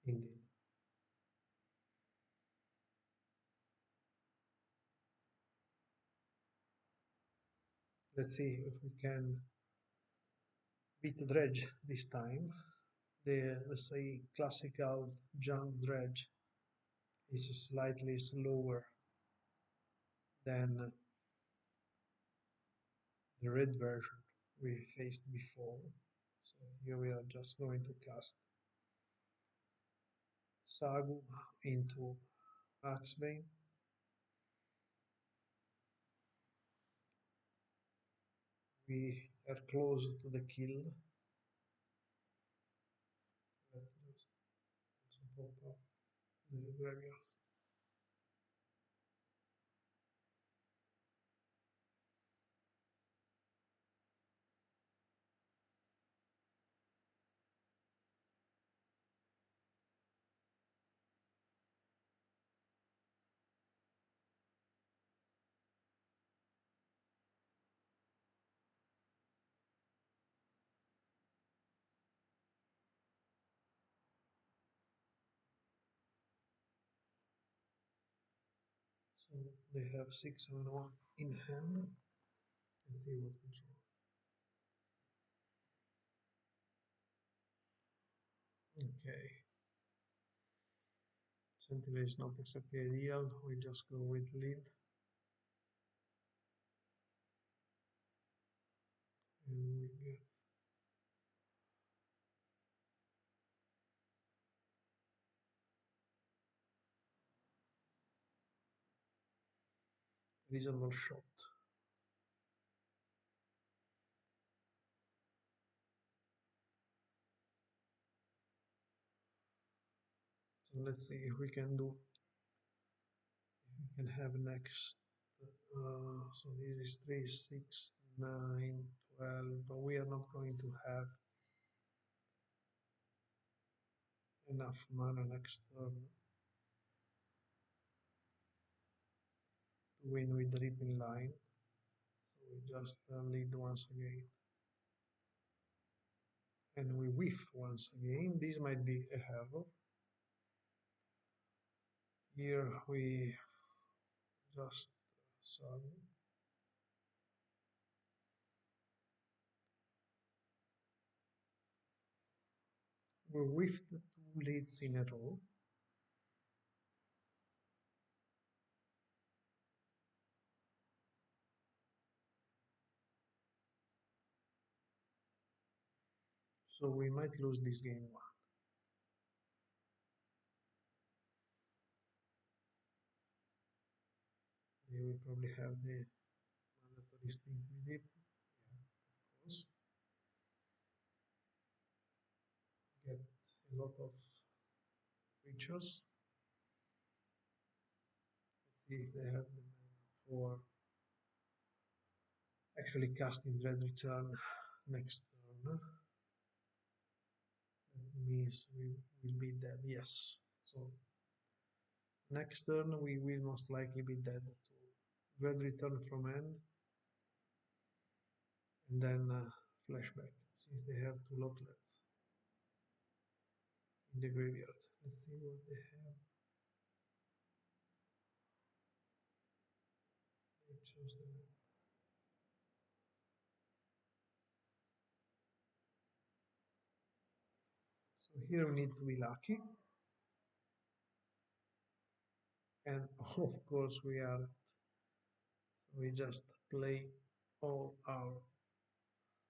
Indeed. Let's see if we can beat the Dredge this time. the, let's say, classical jump dredge is slightly slower than the red version we faced before. So here we are just going to cast Sagu into Axbane. We are close to the kill. Let's just pop up the graveyard. So they have 6-7-1 in hand. Let's see what we draw. Okay. Sentinel is not exactly ideal. We just go with lead. And we get reasonable shot. So let's see if we can do, if we can have next. So this is 3, 6, 9, 12, but we are not going to have enough mana next turn to win with the ripping line. So we just lead once again. And we whiff once again. This might be a error. Here we just solve. We whiffed the 2 leads in a row. So we might lose this game 1. They will probably have the mandatory stink with it. Yeah, of course. Get a lot of creatures. Let's see if they have the mana for actually casting Red Return next turn. That means we will be dead, yes. So next turn we will most likely be dead to Red Return from hand and then flashback since they have 2 lotlets in the graveyard. Let's see what they have. They chose the land. So here we need to be lucky. And of course we just play all our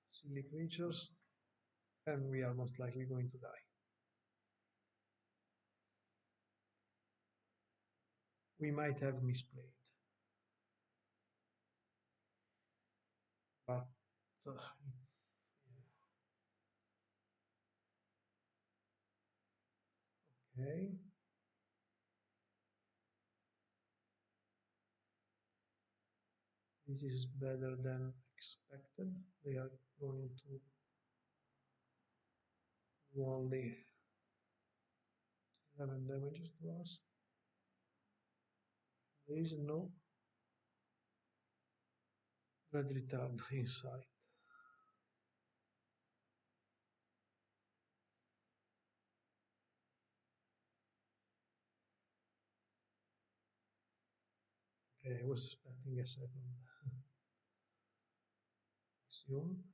silly creatures and we are most likely going to die. We might have misplayed, but it's okay. This is better than expected. They are going to do only 11 damages to us. There is no red return inside. Okay, I was expecting a second axiom.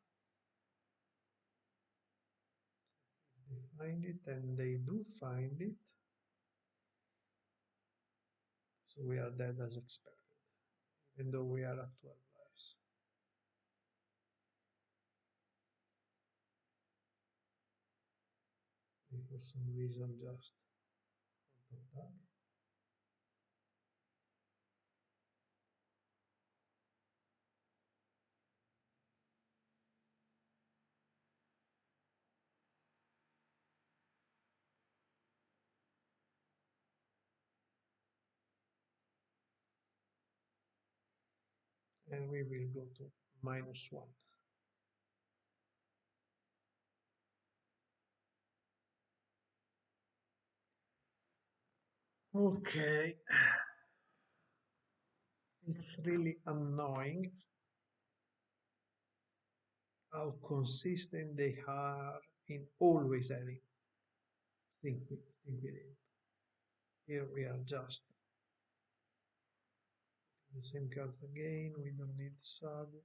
They find it, and they do find it. So we are dead as expected, even though we are at 12 lives. They for some reason just auto-attack. And we will go to -1. Okay, it's really annoying how consistent they are in always having think with it. Here we are just the same cards again. We don't need Sagu.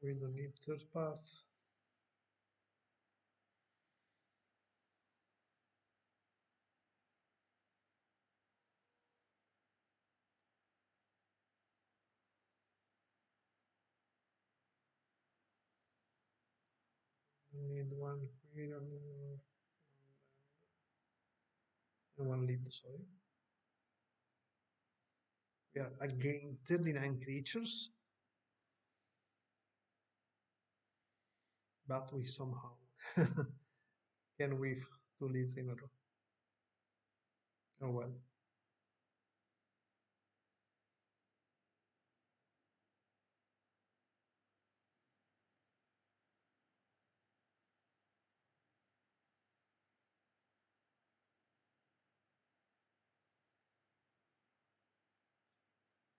We don't need third path. We need one queen and one lead, sorry. We are again 39 creatures, but we somehow can whiff 2 leads in a row. Oh well.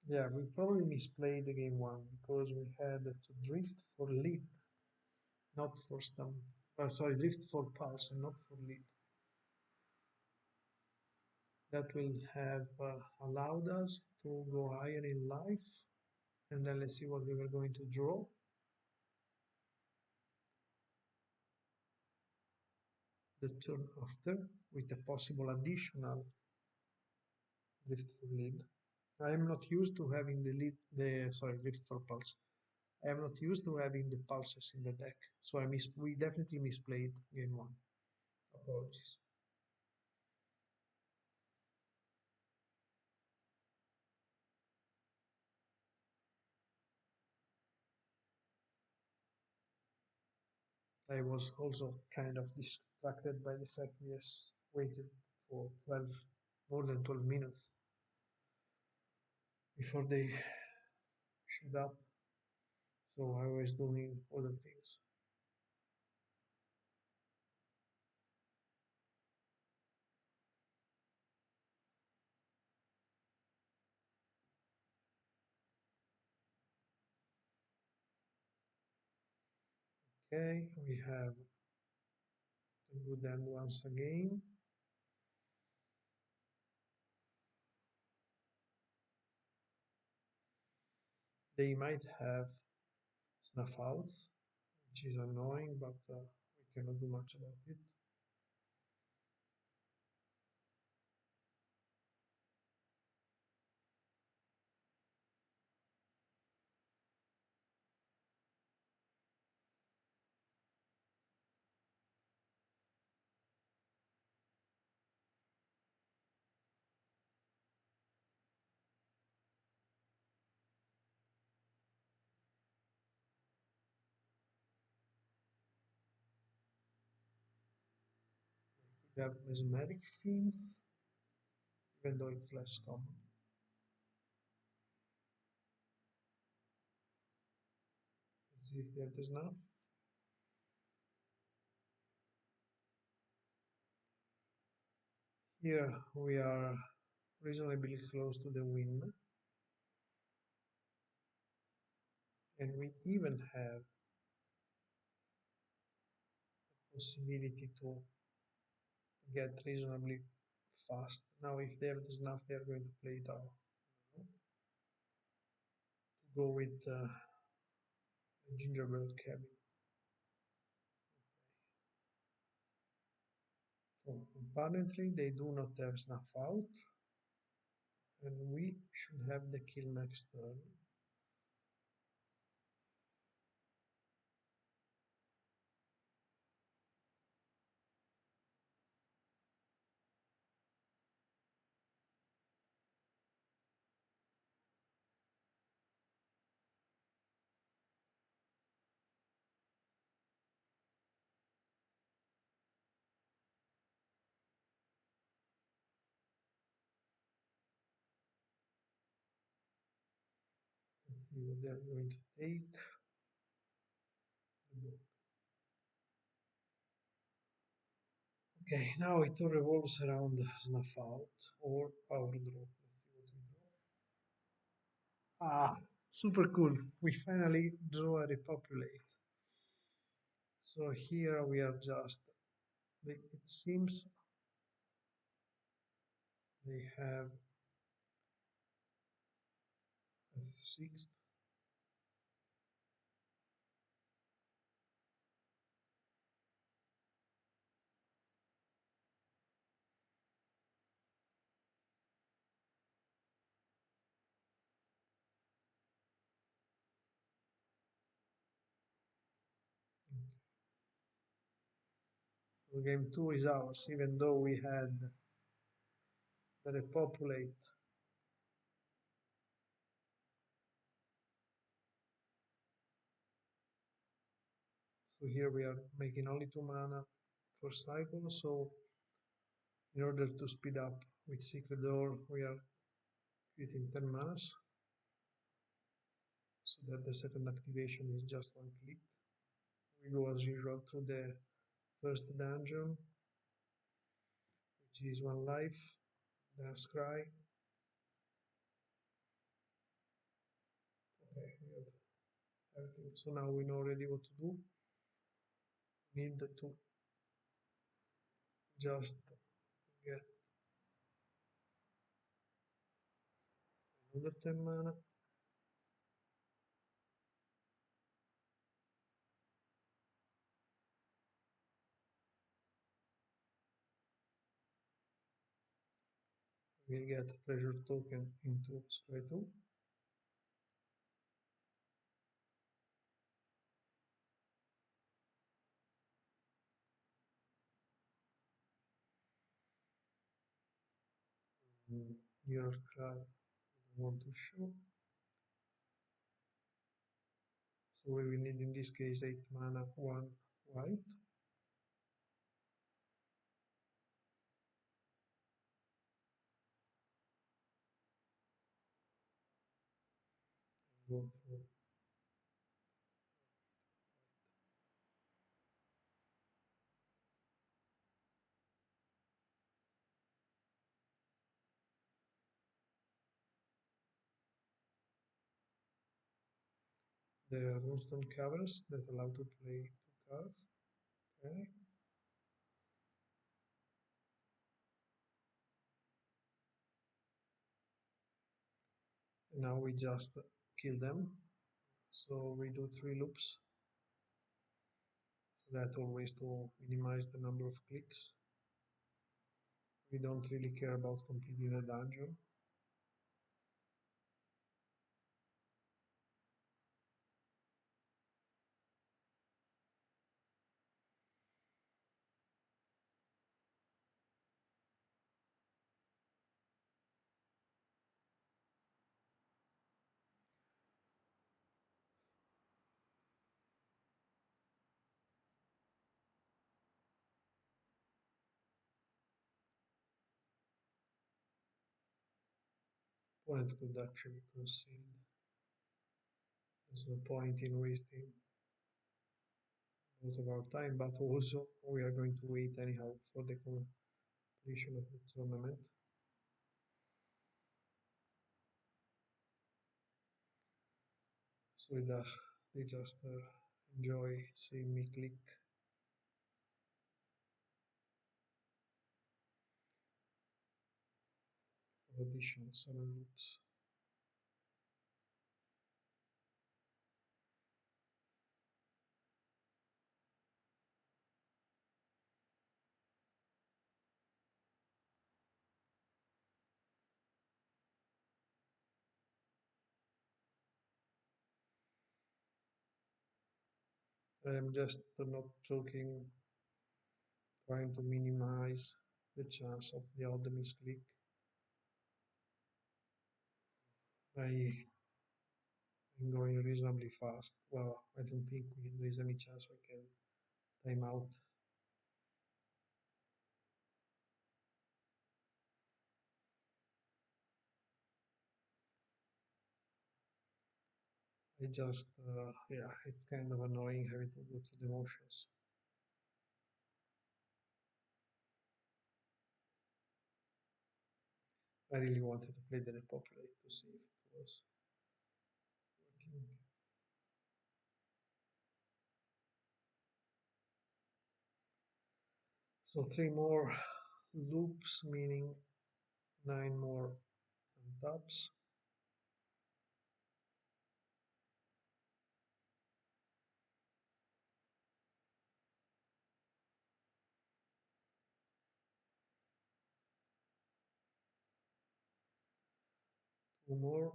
Yeah, we probably misplayed the game one because we had to drift for lead, not for stamp. Sorry, drift for pulse and not for lead. That will have allowed us to go higher in life. And then let's see what we were going to draw. The turn after with a possible additional drift for lead. I am not used to having drift for pulse. I am not used to having the pulses in the deck, so we definitely misplayed game one. Apologies. I was also kind of distracted by the fact we waited for 12, more than 12 minutes before they showed up, so I was doing other things. Okay, we have the good end once again. They might have snuff outs, which is annoying, but we cannot do much about it. We have mesmeric fiends, even though it's less common. Let's see if that is enough. Here we are reasonably close to the win, and we even have the possibility to get reasonably fast. Now, if they have the snuff, they are going to play it out. To go with the gingerbread cabin. Oh, apparently they do not have snuff out, and we should have the kill next turn. Let's see what they're going to take. Okay, now it all revolves around snuff out or power drop. Let's see what we draw. Ah, super cool. We finally draw a repopulate. So here we are just, it seems they have a sixth. So game two is ours, even though we had the repopulate. So here we are making only 2 mana per cycle. So in order to speed up with Secret Door, we are creating 10 manas, so that the second activation is just 1 click. We go as usual through the first dungeon, which is 1 life, then scry. Okay, we have everything. So now we know already what to do. We need to just get another 10 mana. We'll get a treasure token into scry 2. Your card want to show. So we will need in this case 8 mana, 1 white. Go for the Moonstone Caverns that allow to play 2 cards. Okay. And now we just kill them. So we do 3 loops. So that always to minimize the number of clicks. We don't really care about completing the dungeon. Opponent could actually concede. There's no point in wasting most of our time, but also we are going to wait anyhow for the completion of the tournament. So they just enjoy seeing me click. For additional 7 loops. I'm just not joking, trying to minimize the chance of the odd misclick. I am going reasonably fast. Well, I don't think there is any chance we can time out. Yeah, it's kind of annoying having to go through the motions. I really wanted to play the repopulate to see if it was working. So 3 more loops, meaning 9 more taps. Two more.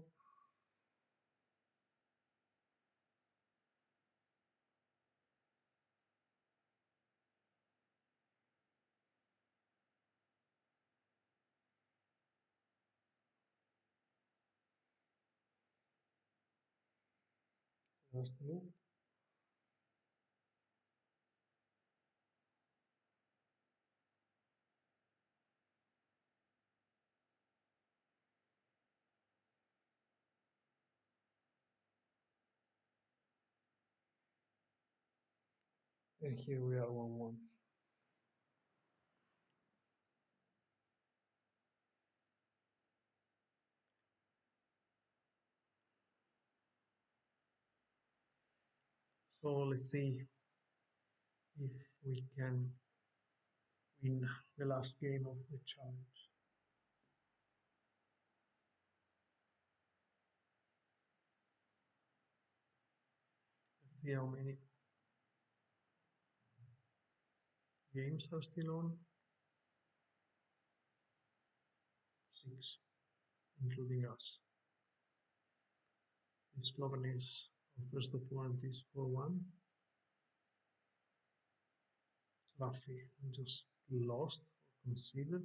Last loop. And here we are 1-1. So let's see if we can win the last game of the challenge. Let's see how many games are still on. 6, including us. This governance, our first opponent is 4-1. Luffy just lost or conceded.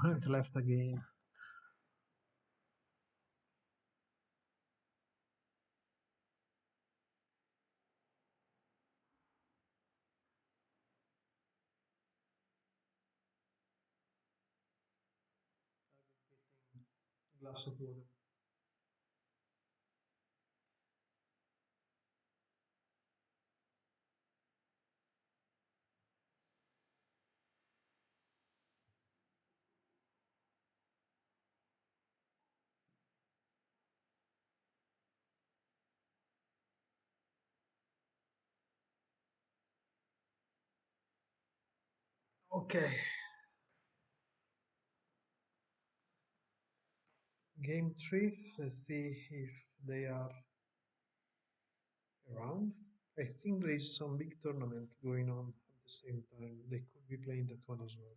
Opponent left again. Glass of water. Okay. Game 3. Let's see if they are around. I think there is some big tournament going on at the same time. They could be playing that one as well.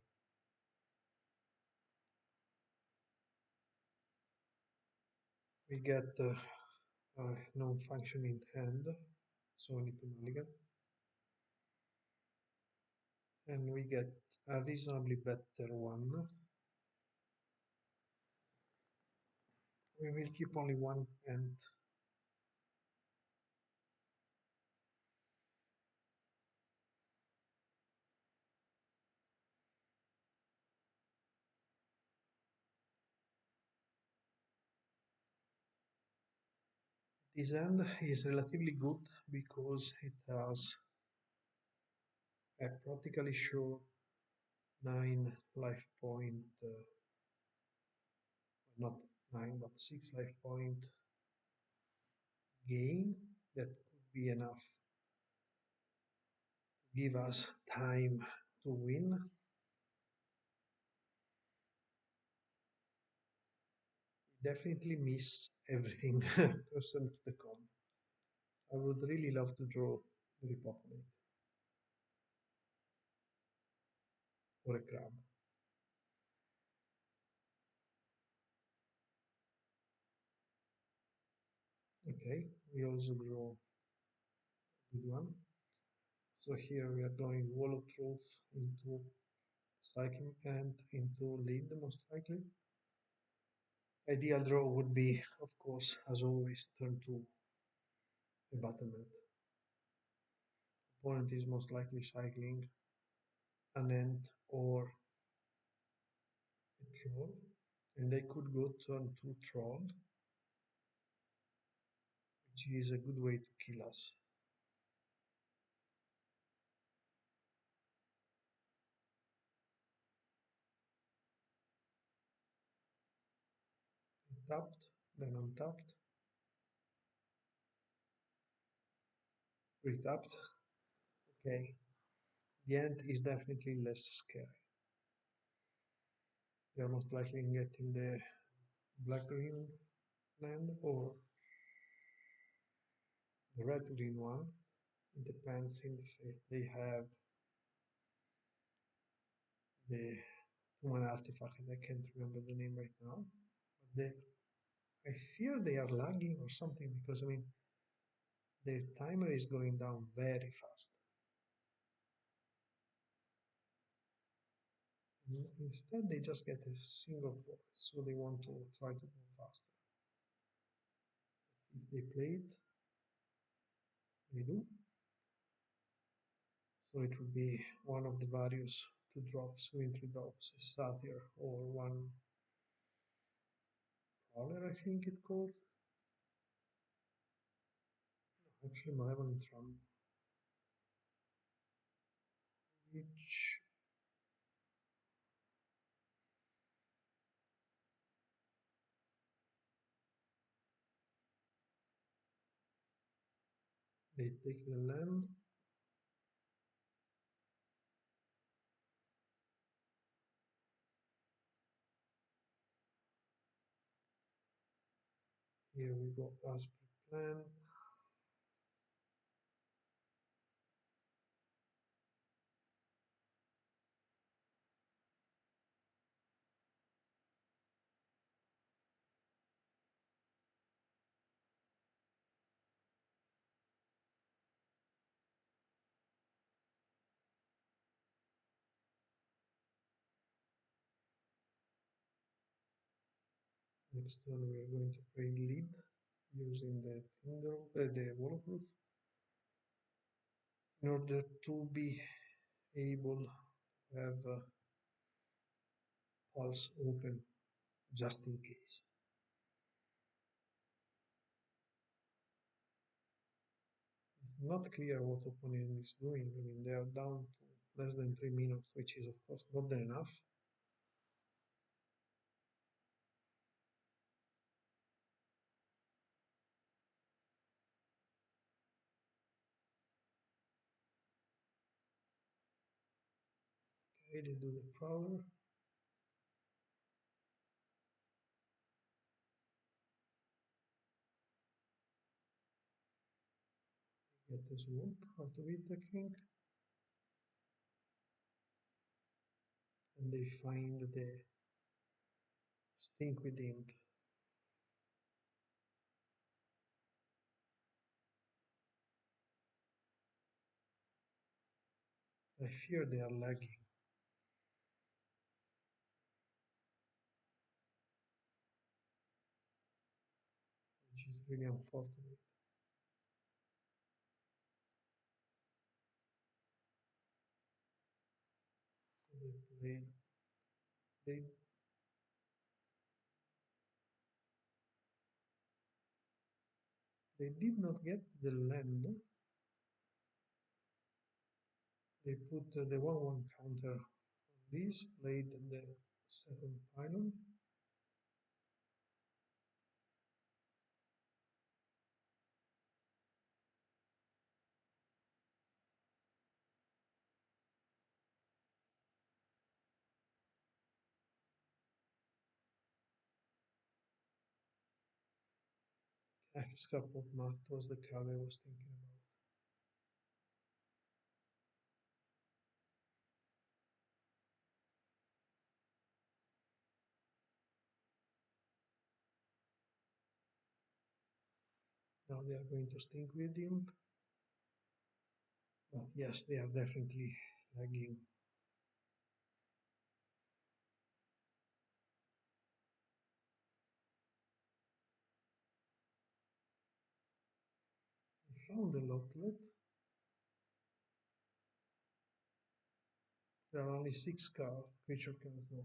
We get non-functioning hand, so we need to mulligan. And we get a reasonably better one. We will keep only one and This end is relatively good because it has a practically sure 9 life point, not 9 but 6 life point gain that could be enough to give us time to win. We definitely miss everything concerned to the comp. I would really love to draw the Repopulate or a crab. Okay, we also draw a good one. So here we are going Wall of Truth into striking and into lead most likely. Ideal draw would be, of course, as always, turn to a battlement. Opponent is most likely cycling an ant or a troll, and they could go turn to troll, which is a good way to kill us. Tapped, then untapped, retapped. Okay, the ant is definitely less scary. They are most likely getting the black green land or the red green one. It depends if they have the one artifact. I can't remember the name right now. But I fear they are lagging or something because I mean their timer is going down very fast. Instead, they just get a single forest, so they want to try to go faster. If they play it, they do. So it would be one of the various two drops, wintry drops, a satyr or one prowler, I think it called. Actually, malevolent ram, which they take the land. Here we go as per plan. Next turn we are going to play lead using the Waterproof in order to be able to have pulse open just in case. It's not clear what opponent is doing. I mean, they are down to less than 3 minutes, which is of course more than enough. Okay, they do the prowler. Get a swoop out of it, I think. And they find the stink with imp. I fear they are lagging, which is really unfortunate. So they, they, they, they, They did not get the land. They put the 1-1 counter on this, played the second pylon. Escape of Mat was the card I was thinking about. Now they are going to stink with him. But yes, they are definitely lagging. I found a lotlet. There are only 6 cards, creature cards though.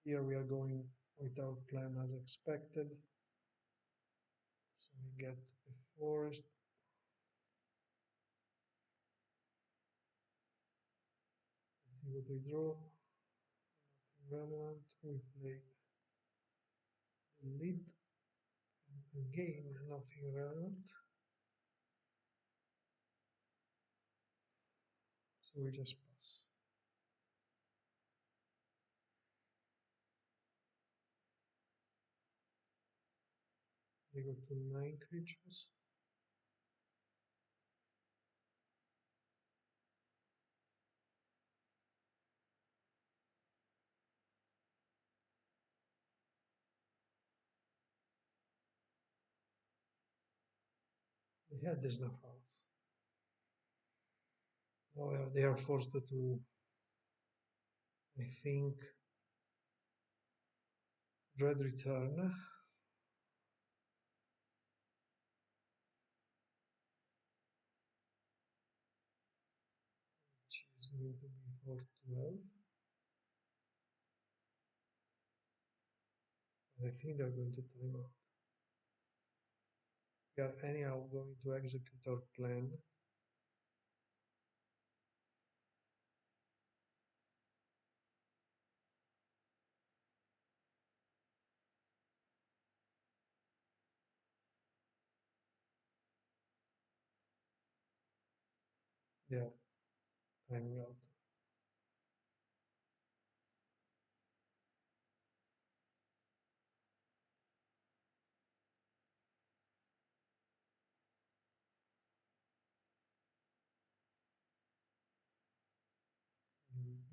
Here we are going without plan as expected. So we get a forest. Let's see what we draw. Nothing relevant. We play the lead. And again, nothing relevant. So we just pass. They go to 9 creatures. They had this enough health. Now they are forced to, I think, Red Return. Which is going to be for 12. But I think they're going to time out. We are anyhow going to execute our plan. They are timing out.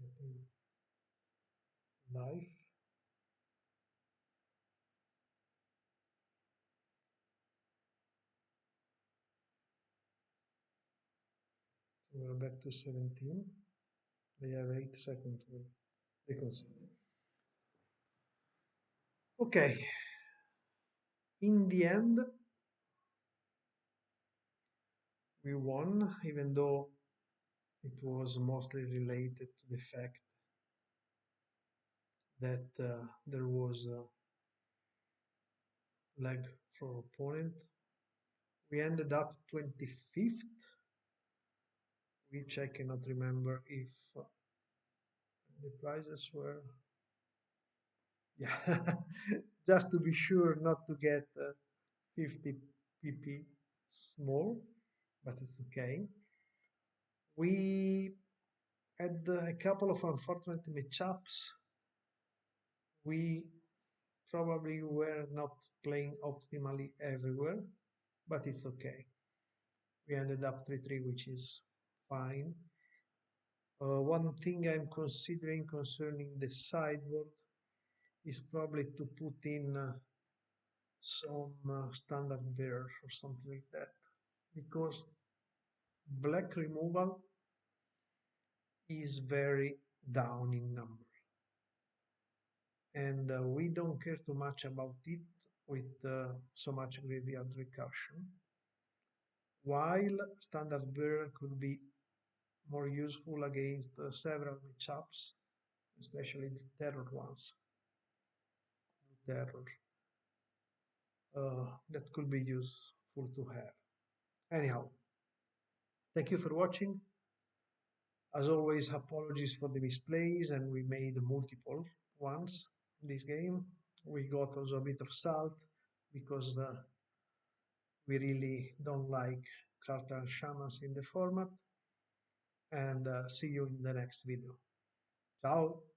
Getting life. So we're back to 17. They have 8 seconds to they concede. Okay. In the end, we won, even though it was mostly related to the fact that there was a lag for opponent. We ended up 25th, which I cannot remember if the prizes were, yeah, just to be sure not to get 50 pp small, but it's okay. We had a couple of unfortunate matchups. We probably were not playing optimally everywhere, but it's okay. We ended up 3-3, which is fine. One thing I'm considering concerning the sideboard is probably to put in some standard bearer or something like that, because black removal is very down in number, and we don't care too much about it with so much graveyard recursion, while standard bearer could be more useful against several matchups, especially the terror ones. Terror. that could be useful to have. Anyhow, thank you for watching. As always, apologies for the misplays, and we made multiple ones this game. We got also a bit of salt because we really don't like Kraken Shamans in the format. And see you in the next video. Ciao!